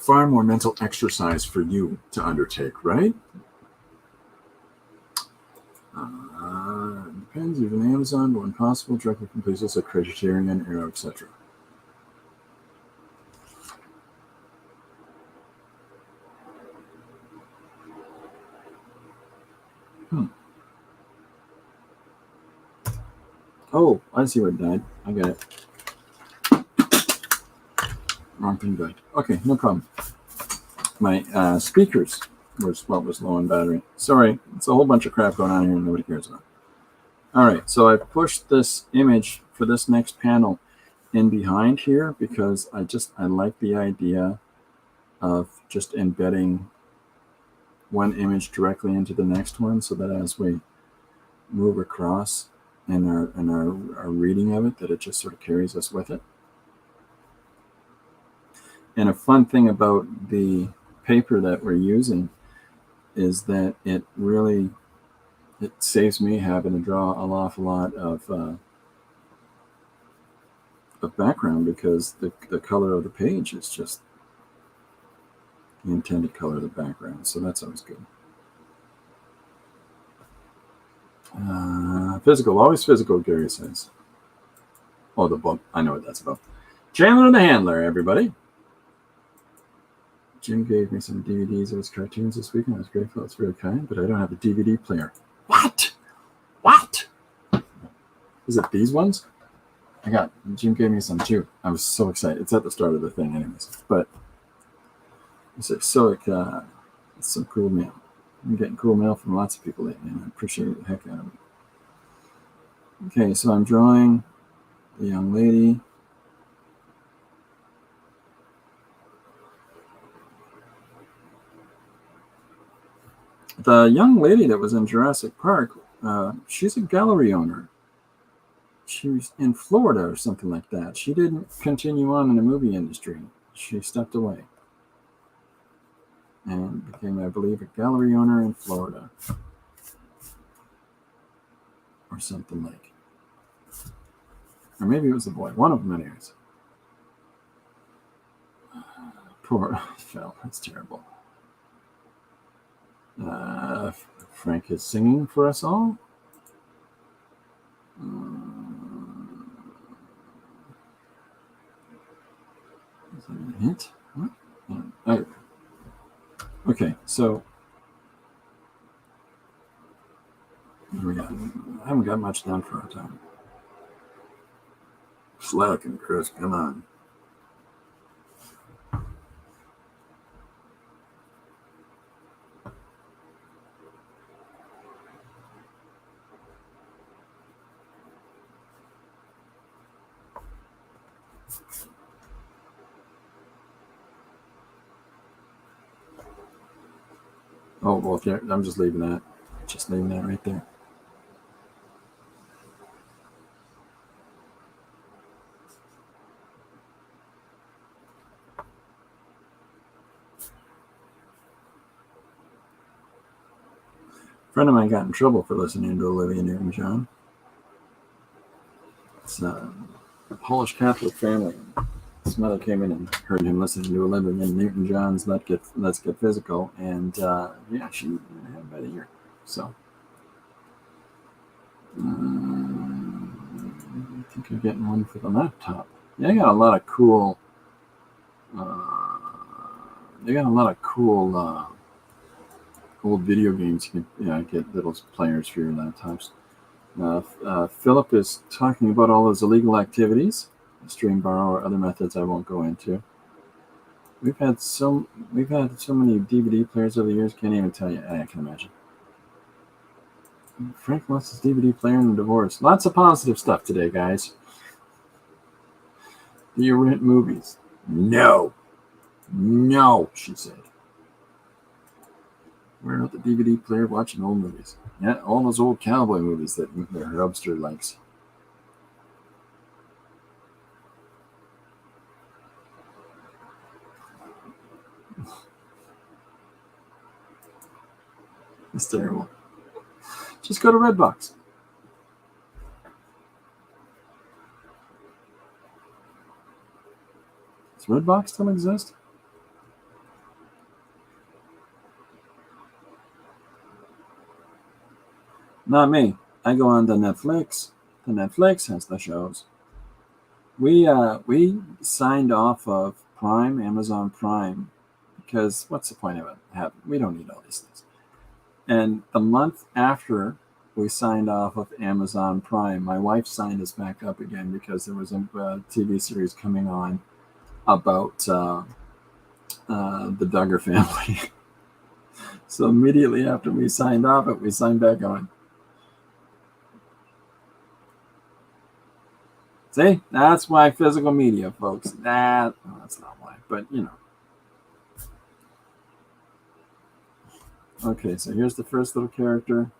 Far more mental exercise for you to undertake, right? Depends even Amazon, but when possible, directly from places like Criterion, Arrow, etc. Oh, I see what died. I got it. Wrong thing died. Okay, no problem. My speakers was low on battery. Sorry, it's a whole bunch of crap going on here and nobody cares about. All right, so I pushed this image for this next panel in behind here because I like the idea of just embedding one image directly into the next one, so that as we move across in our reading of it, that it just sort of carries us with it. And a fun thing about the paper that we're using is that it saves me having to draw an awful lot of background, because the color of the page is just the intended color of the background. So that's always good. Physical, always physical, Gary says. Oh, the book. I know what that's about. Chandler the Handler, everybody. Jim gave me some DVDs of his cartoons this week, and I was grateful. It's very kind, but I don't have a DVD player. What? Is it these ones? Jim gave me some too. I was so excited. It's at the start of the thing anyways. But it's some cool mail. I'm getting cool mail from lots of people lately, and I appreciate the heck out of it. Okay, so I'm drawing the young lady. The young lady that was in Jurassic Park, she's a gallery owner. She was in Florida or something like that. She didn't continue on in the movie industry. She stepped away and became, I believe, a gallery owner in Florida or something like. Or maybe it was a boy. One of them, anyways. Poor Phil. That's terrible. Frank is singing for us all. Is that a hint? What? Okay, so what do we got? I haven't got much done for our time. Slacking, Chris. Come on. Oh, well, I'm just leaving that. Just leaving that right there. A friend of mine got in trouble for listening to Olivia Newton-John. It's a Polish Catholic family. His mother came in and heard him listening to Olivia Newton-John's Let's Get Physical, and she had about a year. So I think you're getting one for the laptop. Yeah, I got a lot of cool They got a lot of cool old video games. You can get little players for your laptops. Philip is talking about all those illegal activities, stream, borrow, or other methods I won't go into. We've had so many DVD players over the years. Can't even tell you. I can imagine. Frank lost his DVD player in a divorce. Lots of positive stuff today, guys. Do you rent movies? No, she said. We're not the DVD player watching old movies. Yeah, all those old cowboy movies that Hubster likes. It's terrible. Just go to Redbox. Does Redbox still exist? Not me. I go on to Netflix. The Netflix has the shows. We signed off of Prime, Amazon Prime, because what's the point of it? We don't need all these things. And the month after we signed off of Amazon Prime, my wife signed us back up again because there was a TV series coming on about the Duggar family. So immediately after we signed off it, we signed back on. See, that's why physical media, folks. That's not why, but you know. Okay, so here's the first little character.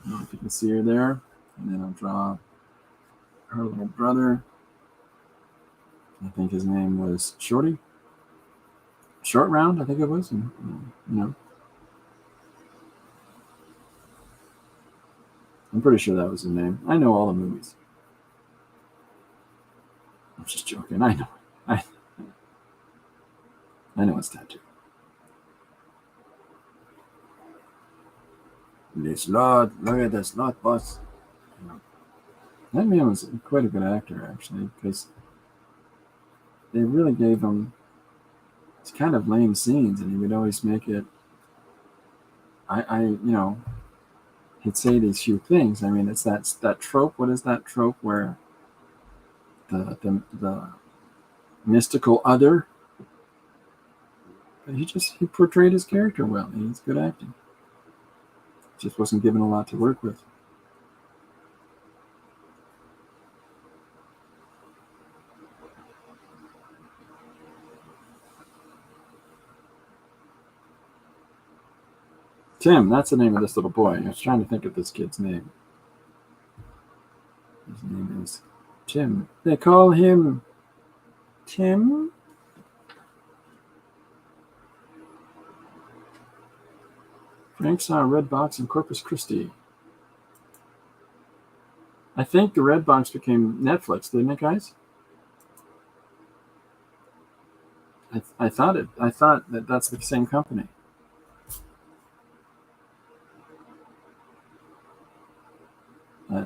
I don't know if you can see her there. And then I'll draw her little brother. I think his name was Shorty. Short Round, I think it was. And, I'm pretty sure that was his name. I know all the movies. I'm just joking. I know. I know it's tattoo. The slot. Look at the slot boss. That man was quite a good actor, actually, because they really gave him it's kind of lame scenes, and he would always make it. He'd say these few things. I mean, it's that trope. What is that trope where the mystical other? But he portrayed his character well. He's good acting. Just wasn't given a lot to work with. Tim, that's the name of this little boy. I was trying to think of this kid's name. His name is Tim. They call him Tim. Frank saw a red box in Corpus Christi. I think the red box became Netflix, didn't it, guys? I thought that's the same company.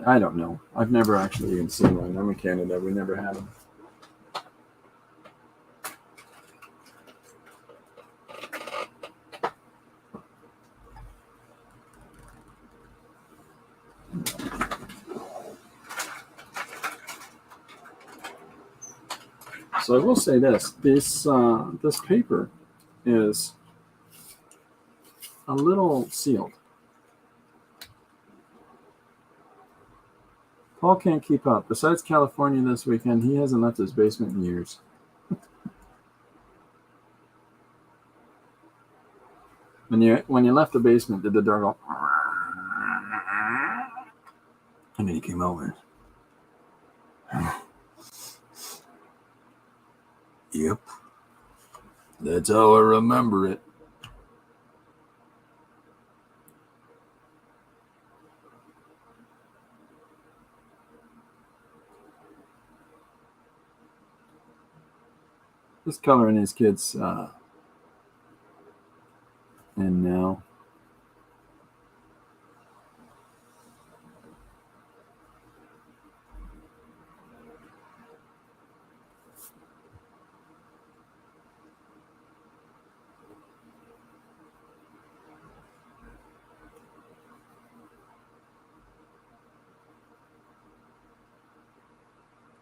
I don't know. I've never actually even seen one. I'm in Canada. We never had them. So I will say this paper is a little sealed. Paul can't keep up. Besides California this weekend, he hasn't left his basement in years. When you left the basement, did the door go? And then he came over. Yep. That's how I remember it. Just coloring his kids in now.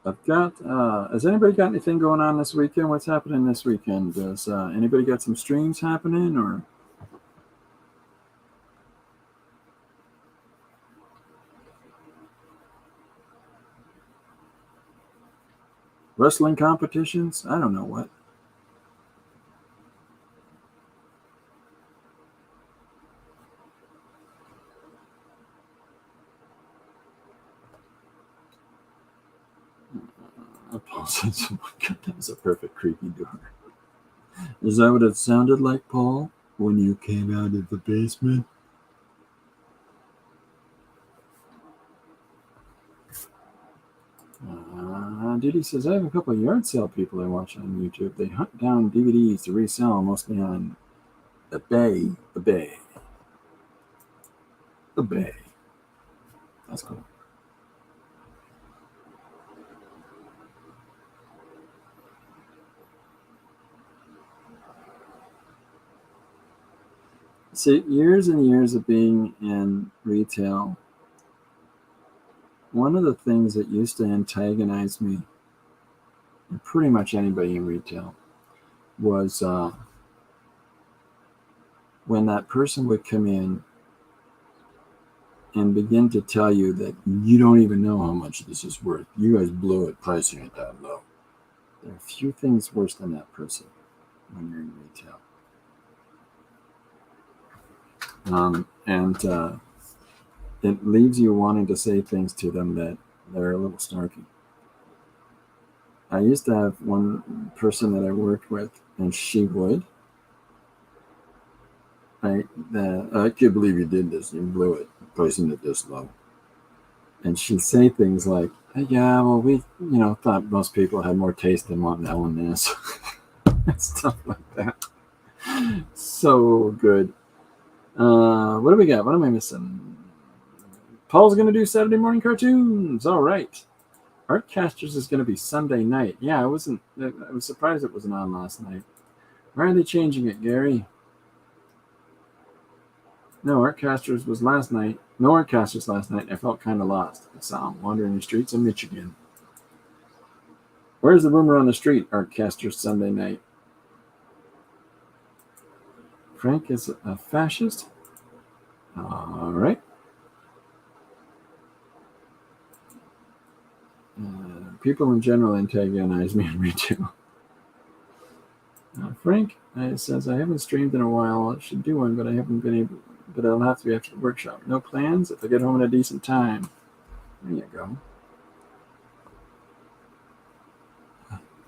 I've got. Has anybody got anything going on this weekend? What's happening this weekend? Does anybody got some streams happening or wrestling competitions? I don't know what. Paul says, oh my God, that was a perfect creaky door. Is that what it sounded like, Paul, when you came out of the basement? Diddy says, I have a couple of yard sale people I watch on YouTube. They hunt down DVDs to resell, mostly on eBay. That's cool. See, years and years of being in retail, one of the things that used to antagonize me, and pretty much anybody in retail, was when that person would come in and begin to tell you that you don't even know how much this is worth. You guys blew it pricing it that low. There are a few things worse than that person when you're in retail. And it leaves you wanting to say things to them that they're a little snarky. I used to have one person that I worked with, and she would. I can't believe you did this. You blew it, pricing it this low. And she'd say things like, yeah, well, we, thought most people had more taste than wanting L&S. Stuff like that. So good. What do we got? What am I missing? Paul's going to do Saturday morning cartoons. All right. Artcasters is going to be Sunday night. Yeah, I was surprised it wasn't on last night. Why are they changing it, Gary? No, Artcasters was last night. No Artcasters last night. I felt kind of lost. I saw him wandering the streets of Michigan. Where's the rumor on the street? Artcasters Sunday night. Frank is a fascist? All right. People in general antagonize me in retail. Frank says, I haven't streamed in a while. I should do one, but I haven't been able. But it'll have to be after the workshop. No plans if I get home in a decent time. There you go.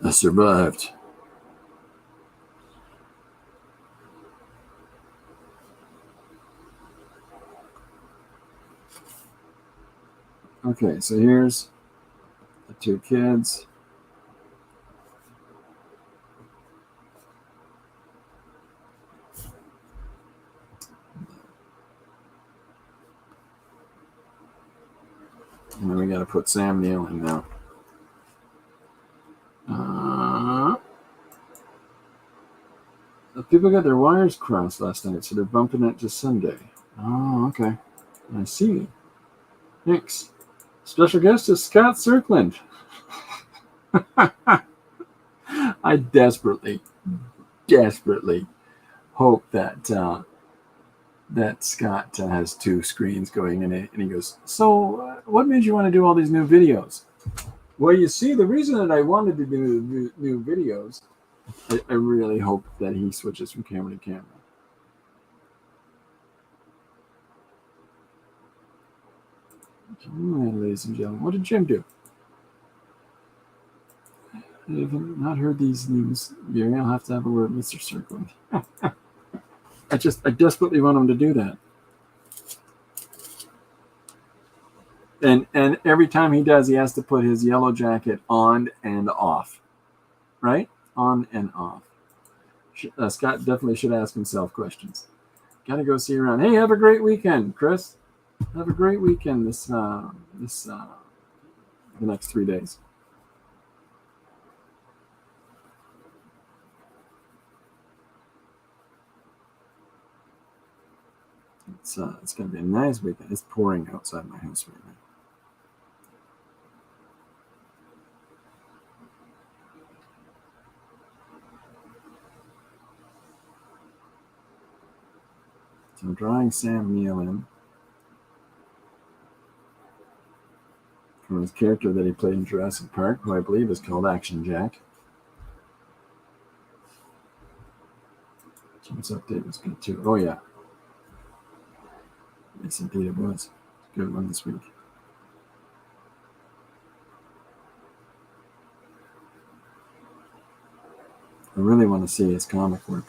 I survived. Okay, so here's the two kids. And then we got to put Sam Neill in now. People got their wires crossed last night, so they're bumping it to Sunday. Oh, okay. I see. Thanks. Special guest is Scott Cirkland. I desperately hope that that Scott has two screens going in it, and he goes, so what made you want to do all these new videos? Well, you see, the reason that I wanted to do new videos, I really hope that he switches from camera to camera. Ladies and gentlemen, what did Jim do? I have not heard these news, Gary. I'll have to have a word with Mr. Cirkland. I desperately want him to do that. And every time he does, he has to put his yellow jacket on and off. Right? On and off. Scott definitely should ask himself questions. Got to go see you around. Hey, have a great weekend, Chris. Have a great weekend the next 3 days. It's going to be a nice weekend. It's pouring outside my house right I'm drawing Sam Neill in from his character that he played in Jurassic Park, who I believe is called Action Jack. James update was good too. Oh yeah. Yes, indeed it was. Good one this week. I really want to see his comic work.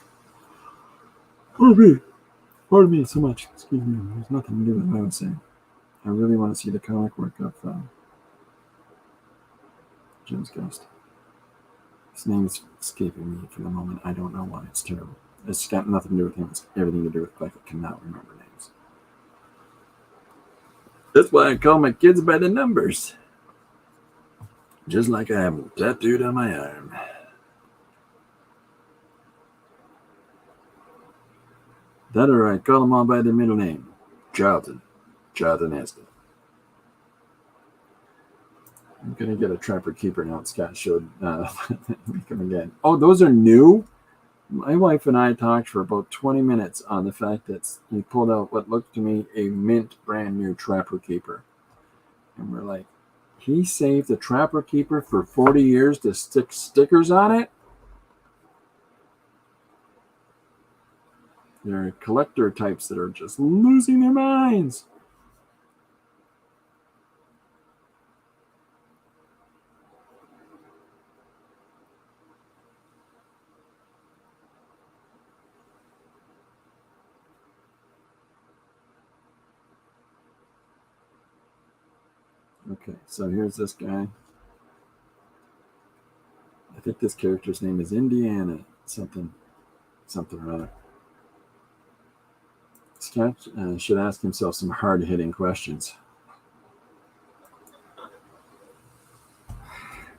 Pardon me so much. Excuse me. There's nothing to do with what I was saying. I really want to see the comic work of Jim's Ghost. His name is escaping me for the moment. I don't know why. It's terrible. It's got nothing to do with him. It's everything to do with the fact I cannot remember names. That's why I call my kids by the numbers. Just like I have them tattooed on my arm. That or I call them all by their middle name. Charlton Heston. I'm going to get a Trapper Keeper now. Scott showed make them again. Oh, those are new? My wife and I talked for about 20 minutes on the fact that he pulled out what looked to me a mint brand new Trapper Keeper. And we're like, he saved the Trapper Keeper for 40 years to stick stickers on it? There are collector types that are just losing their minds. Okay, so here's this guy. I think this character's name is Indiana something or other. Scott should ask himself some hard-hitting questions.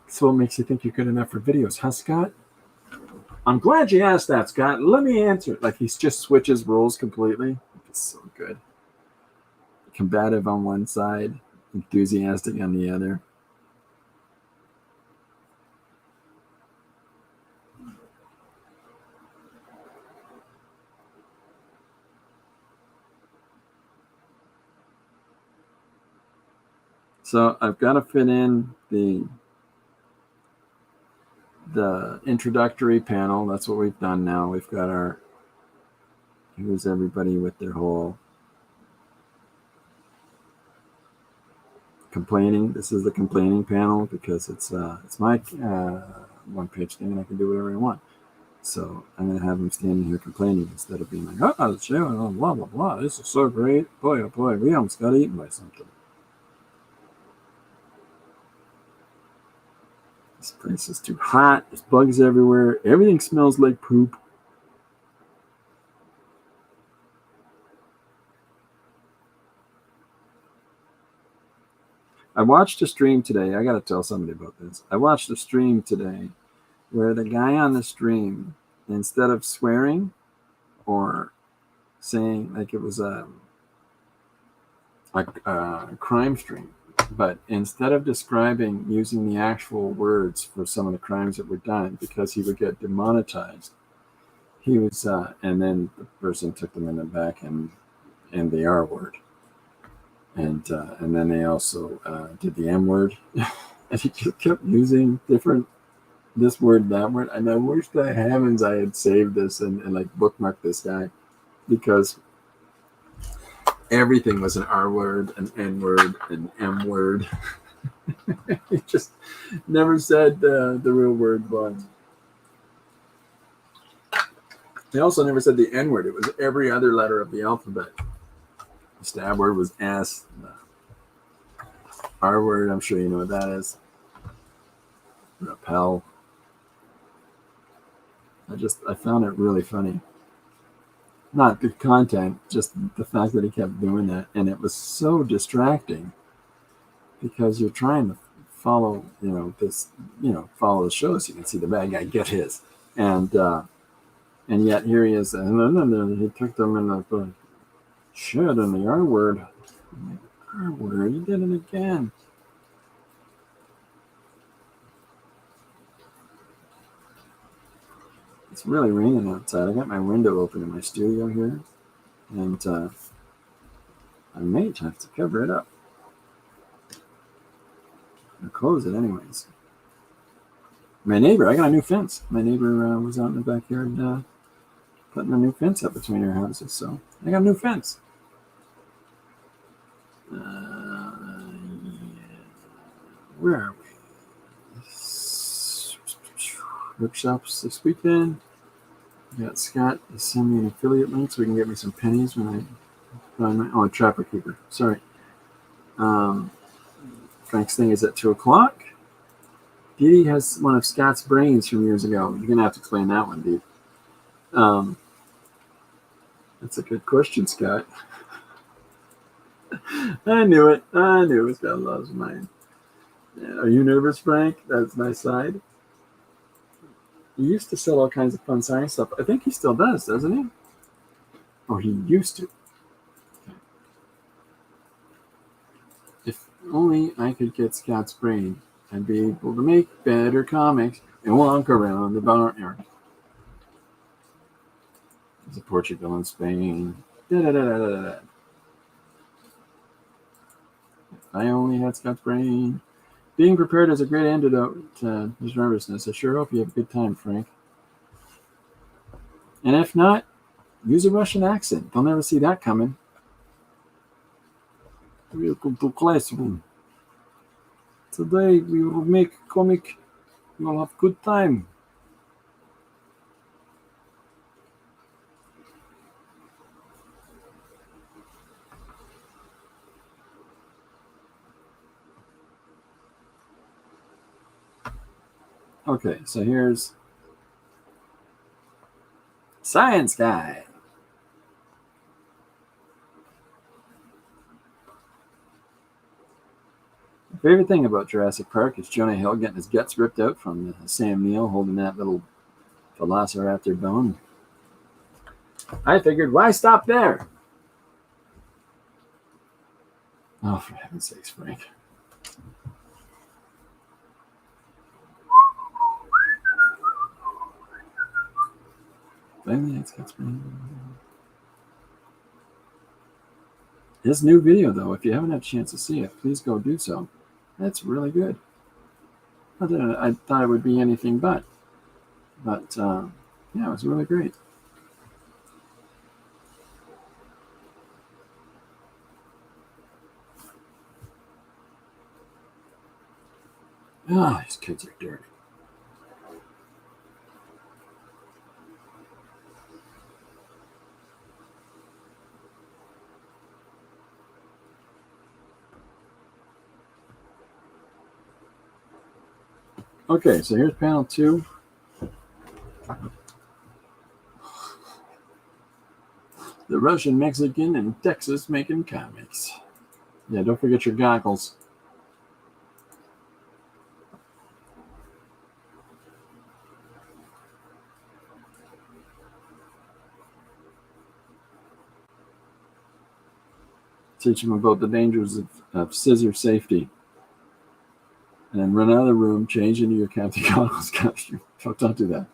So what makes you think you're good enough for videos, huh, Scott? I'm glad you asked that, Scott. Let me answer. Like he just switches roles completely. It's so good. Combative on one side, enthusiastic on the other. So I've got to fit in the introductory panel. That's what we've done now. We've got our, here's everybody with their whole complaining. This is the complaining panel because it's my one-page thing and I can do whatever I want. So I'm going to have them standing here complaining instead of being like, oh, it's blah, blah, blah. This is so great. Boy, oh boy, we almost got eaten by something. This place is too hot. There's bugs everywhere. Everything smells like poop. I watched a stream today. I got to tell somebody about this. I watched a stream today where the guy on the stream, instead of swearing or saying like it was a crime stream, but instead of describing using the actual words for some of the crimes that were done because he would get demonetized, he was and then the person took them in the back and the R word, and then they also did the M word, and he just kept using different this word, that word, and I wish to heavens I had saved this and like bookmarked this guy, because everything was an R word, an N word, an M word. He just never said the real word once. He also never said the N word. It was every other letter of the alphabet. The stab word was S. The R word, I'm sure you know what that is. Repel. I found it really funny. Not good content, just the fact that he kept doing that. And it was so distracting because you're trying to follow, follow the show so you can see the bad guy get his. And yet here he is. And he took them in the shit and the R word. R word, he did it again. It's really raining outside. I got my window open in my studio here. And I may have to cover it up. Or close it anyways. My neighbor, I got a new fence. My neighbor was out in the backyard putting a new fence up between our houses. So I got a new fence. Where are we? Workshops this weekend. I got Scott to send me an affiliate link so he can get me some pennies when I find my... Oh, Trapper Keeper. Sorry. Frank's thing is at 2 o'clock. Dee has one of Scott's brains from years ago. You're going to have to explain that one, Dee. That's a good question, Scott. I knew it. I knew Scott loves mine. Yeah. Are you nervous, Frank? That's my side. He used to sell all kinds of fun science stuff. I think he still does, doesn't he? Or he used to. If only I could get Scott's brain, I'd be able to make better comics and walk around the barnyard. There's a Portugal and Spain. Da-da-da-da-da-da. If I only had Scott's brain. Being prepared is a great antidote to his nervousness. I sure hope you have a good time, Frank. And if not, use a Russian accent. They'll never see that coming. Welcome to classroom. Today we will make comic. We will have a good time. Okay, so here's Science Guy. My favorite thing about Jurassic Park is Jonah Hill getting his guts ripped out from Sam Neill holding that little velociraptor bone. I figured, why stop there? Oh, for heaven's sakes, Frank. Finally, his new video, though, if you haven't had a chance to see it, please go do so. That's really good. I thought it would be anything but. But, yeah, it was really great. Ah, these kids are dirty. Okay, so here's panel 2. The Russian, Mexican, and Texas making comics. Yeah, don't forget your goggles. Teach them about the dangers of scissor safety. And then run out of the room, change into your Captain Goggles costume. Don't do that.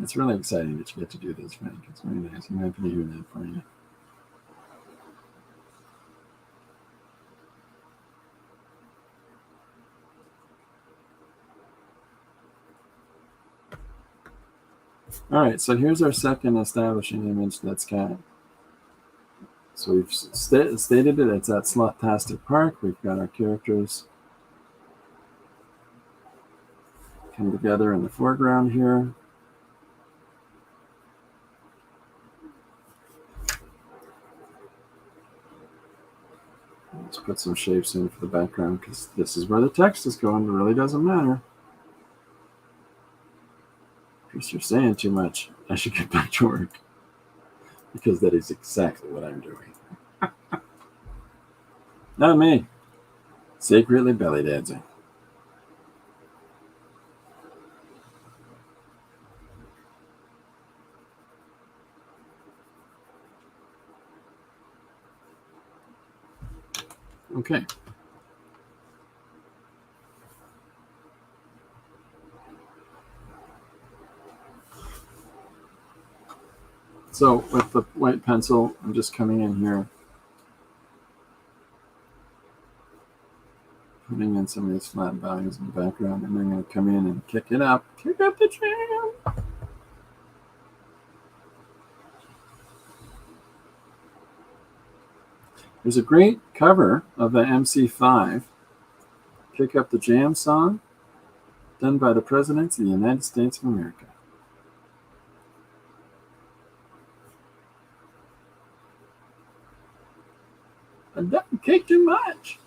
It's really exciting that you get to do this, Frank. It's very nice. I'm happy to hear that for you. All right, so here's our second establishing image that's got. So we've stated it. It's at Slothtastic Park. We've got our characters come together in the foreground here. Let's put some shapes in for the background because this is where the text is going. It really doesn't matter. Chris, you're saying too much. I should get back to work because that is exactly what I'm doing. Not me. Secretly belly dancing. Okay. So with the white pencil, I'm just coming in here, putting in some of these flat values in the background, and I'm going to come in and kick it up. Kick up the jam. There's a great cover of the MC5, Kick Up the Jam song, done by the Presidents of the United States of America. I don't kick too much.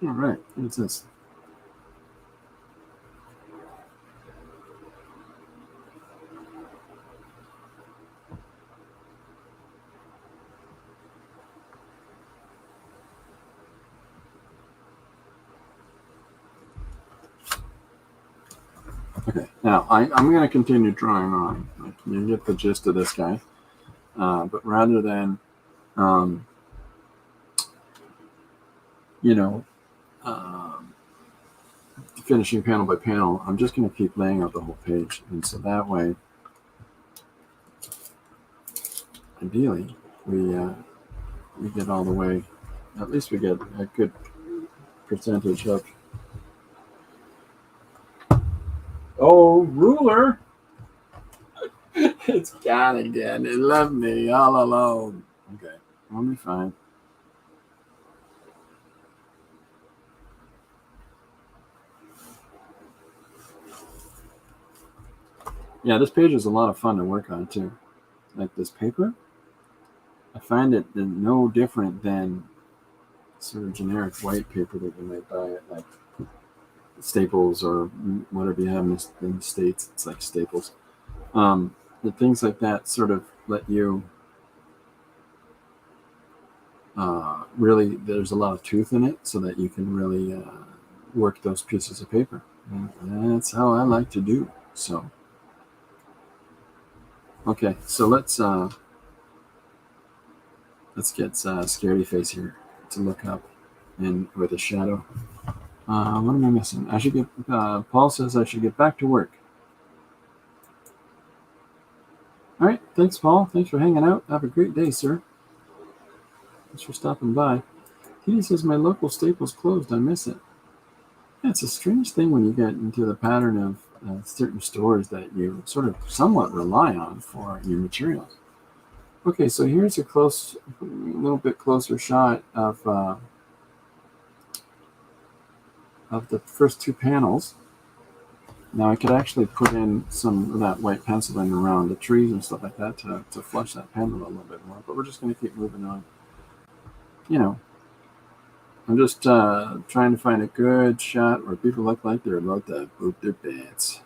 All right, what's this? Okay, now I'm going to continue drawing on. You get the gist of this guy. But rather than, finishing panel by panel, I'm just going to keep laying out the whole page. And so that way, ideally, we get all the way, at least we get a good percentage of. Oh, ruler! It's gone again. It left me all alone. Okay, I'll be fine. Yeah, this page is a lot of fun to work on too. Like this paper, I find it no different than sort of generic white paper that you might buy at like Staples or whatever you have in the States. It's like Staples. The things like that sort of let you really, there's a lot of tooth in it so that you can really work those pieces of paper. And that's how I like to do. So, okay, so let's get Scaredy Face here to look up and with a shadow. What am I missing? I should get. Paul says I should get back to work. All right, thanks, Paul. Thanks for hanging out. Have a great day, sir. Thanks for stopping by. Kitty says my local Staples closed. I miss it. Yeah, it's a strange thing when you get into the pattern of certain stores that you sort of somewhat rely on for your materials. Okay, so here's a little bit closer shot of the first two panels. Now I could actually put in some of that white penciling around the trees and stuff like that to flush that panel a little bit more, but we're just going to keep moving on. I'm just trying to find a good shot where people look like they're about to poop their pants.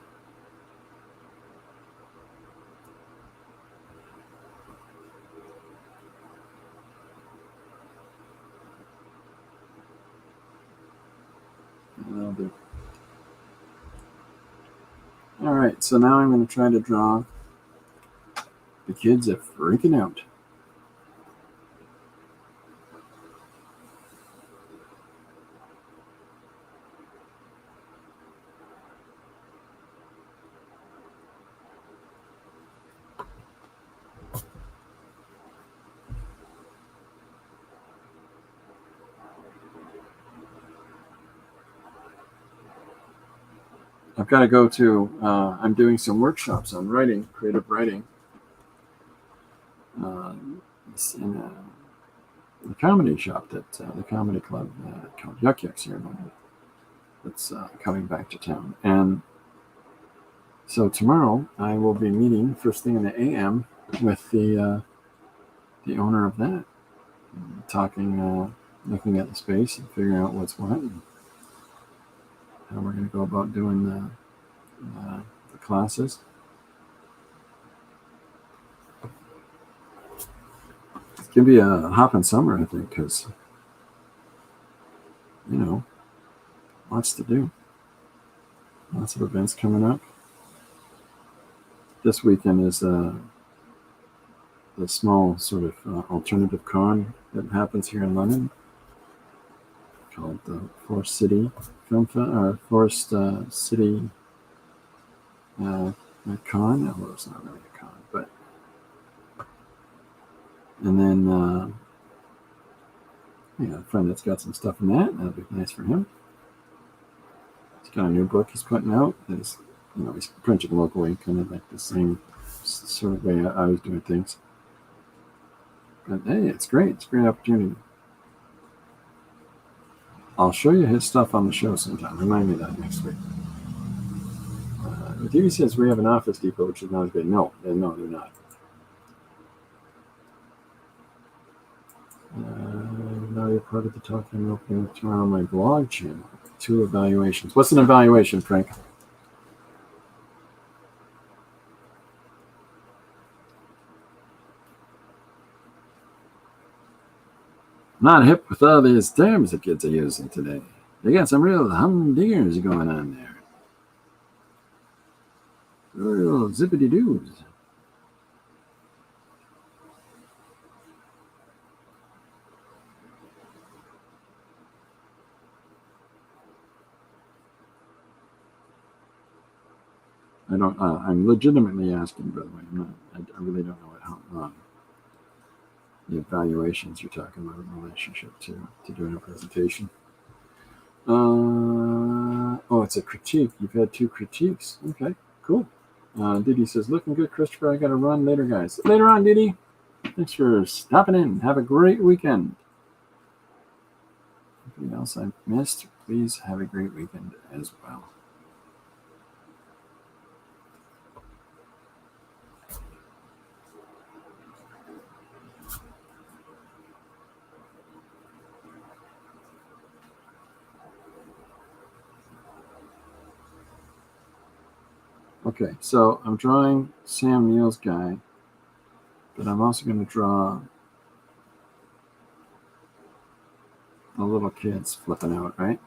That'll do. All right, so now I'm going to try to draw the kids are freaking out. I've got to go to, I'm doing some workshops on writing, creative writing, in a comedy shop that the comedy club called Yuck Yucks here that's coming back to town. And so tomorrow I will be meeting first thing in the AM with the owner of that, talking, looking at the space and figuring out what's what and how we're going to go about doing the classes. It's going to be a hopping summer, I think, because, lots to do. Lots of events coming up. This weekend is the small sort of alternative con that happens here in London, called the Forest City or Forest City con. Well, it's not really a con, but and then a friend that's got some stuff in that. That'd be nice for him. He's got a new book he's putting out. He's printing locally, kind of like the same sort of way I was doing things. But hey, it's great. It's a great opportunity. I'll show you his stuff on the show sometime. Remind me of that next week. The TV says we have an Office Depot, which is not as big. No, they're not. Now you're part of the talk I'm opening tomorrow on my blog channel. 2 evaluations. What's an evaluation, Frank? Not hip with all these terms the kids are using today. They got some real humdingers going on there. Real zippity-doos. I'm legitimately asking, by the way. I really don't know what the evaluations you're talking about in relationship to doing a presentation. It's a critique. You've had 2 critiques. Okay, cool. Diddy says, looking good, Christopher. I got to run later, guys. Later on, Diddy. Thanks for stopping in. Have a great weekend. Anything else I missed? Please have a great weekend as well. Okay, so I'm drawing Sam Neill's guy, but I'm also going to draw the little kids flipping out, right?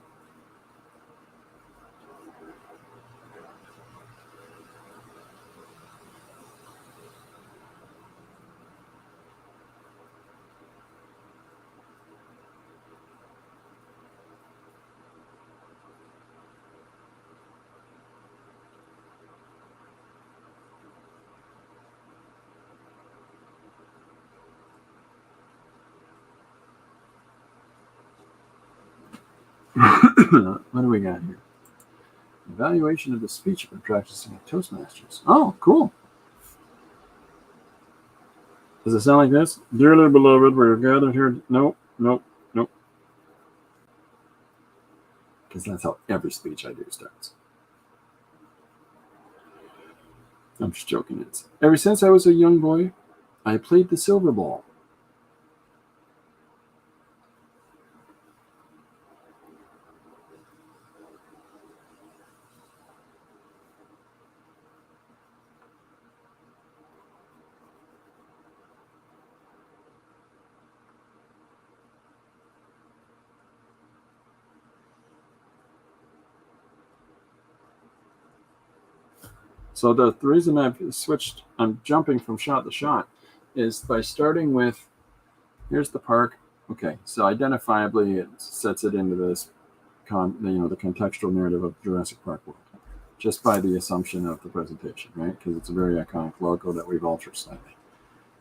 What do we got here? Evaluation of the speech I've been practicing at Toastmasters. Oh, cool. Does it sound like this? Dearly beloved, we're gathered here. Nope. Because that's how every speech I do starts. I'm just joking. Ever since I was a young boy, I played the silver ball. So the reason I'm jumping from shot to shot, is by starting with, here's the park. Okay, so identifiably it sets it into this, the contextual narrative of Jurassic Park world, just by the assumption of the presentation, right? Because it's a very iconic logo that we've altered slightly.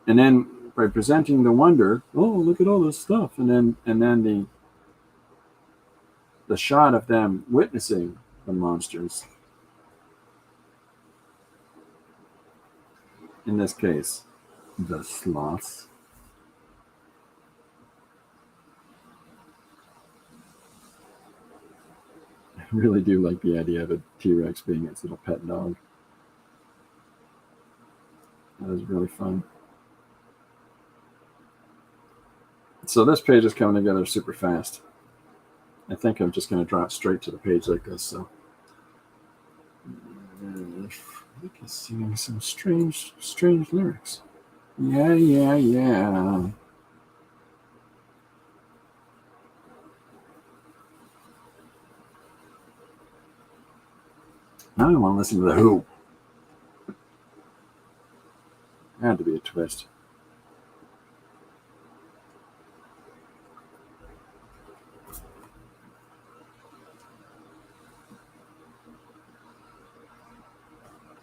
And then by presenting the wonder, oh, look at all this stuff, and then the shot of them witnessing the monsters. In this case, the sloths. I really do like the idea of a T-Rex being its little pet dog. That is really fun. So this page is coming together super fast. I think I'm just going to draw it straight to the page like this. So I think he's singing some strange lyrics. Yeah. Now I want to listen to The Who. Had to be a twist.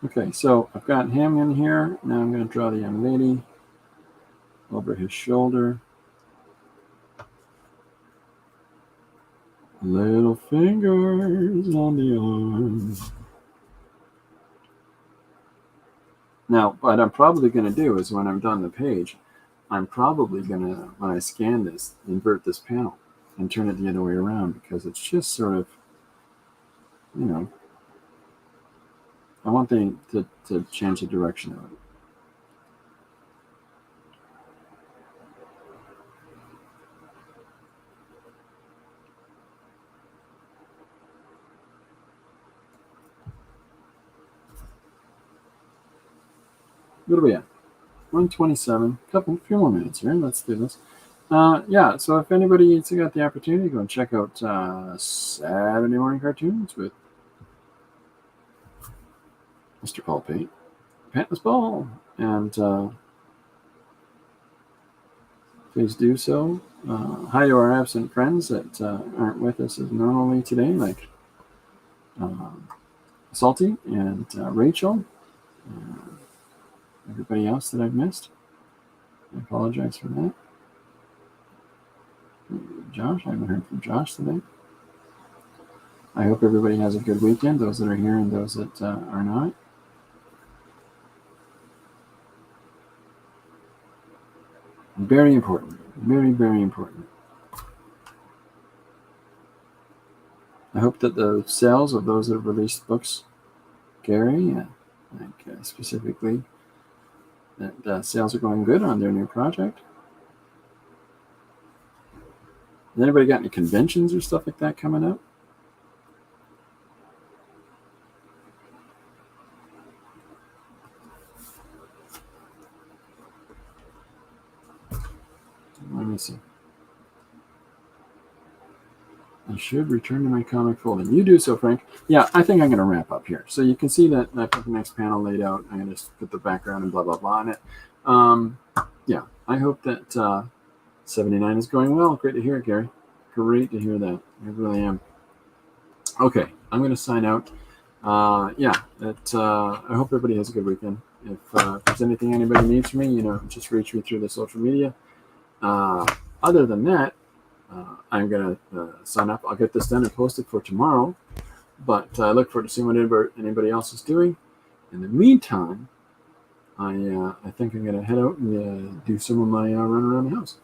Okay, so I've got him in here. Now I'm going to draw the young lady over his shoulder. Little fingers on the arm. Now, what I'm probably going to do is when I'm done the page, I'm probably going to, when I scan this, invert this panel and turn it the other way around because it's just sort of, you know, I want to change the direction of it. What are we at? 127. Few more minutes here. Let's do this. Yeah, so if anybody's got the opportunity, go and check out Saturday Morning Cartoons with Mr. Paul Pate, Pantless Ball, and please do so. Hi to our absent friends that aren't with us as normally today, like Salty and Rachel, everybody else that I've missed. I apologize for that. Josh, I haven't heard from Josh today. I hope everybody has a good weekend, those that are here and those that are not. Very important. Very, very important. I hope that the sales of those that have released books, Gary, specifically, that sales are going good on their new project. Has anybody got any conventions or stuff like that coming up? Let me see. I should return to my comic folder. You do so, Frank. Yeah, I think I'm going to wrap up here. So you can see that I put the next panel laid out. I'm going to put the background and blah, blah, blah on it. Yeah, I hope that 79 is going well. Great to hear it, Gary. Great to hear that. I really am. Okay, I'm going to sign out. I hope everybody has a good weekend. If there's anything anybody needs from me, just reach me through the social media. Other than that, I'm going to sign up. I'll get this done and post it for tomorrow. But I look forward to seeing what anybody else is doing. In the meantime, I think I'm going to head out and do some of my run around the house.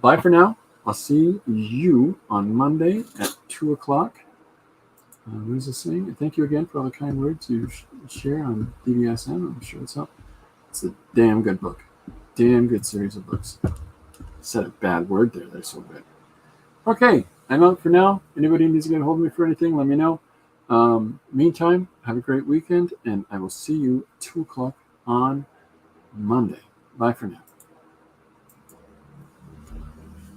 Bye for now. I'll see you on Monday at 2 o'clock. What is this saying? Thank you again for all the kind words you share on DBSM. I'm sure it's up. It's a damn good book. Damn good series of books. I said a bad word there. They're so good. Okay, I'm out for now. Anybody needs to get a hold of me for anything, let me know. Meantime, have a great weekend, and I will see you at 2 o'clock on Monday. Bye for now.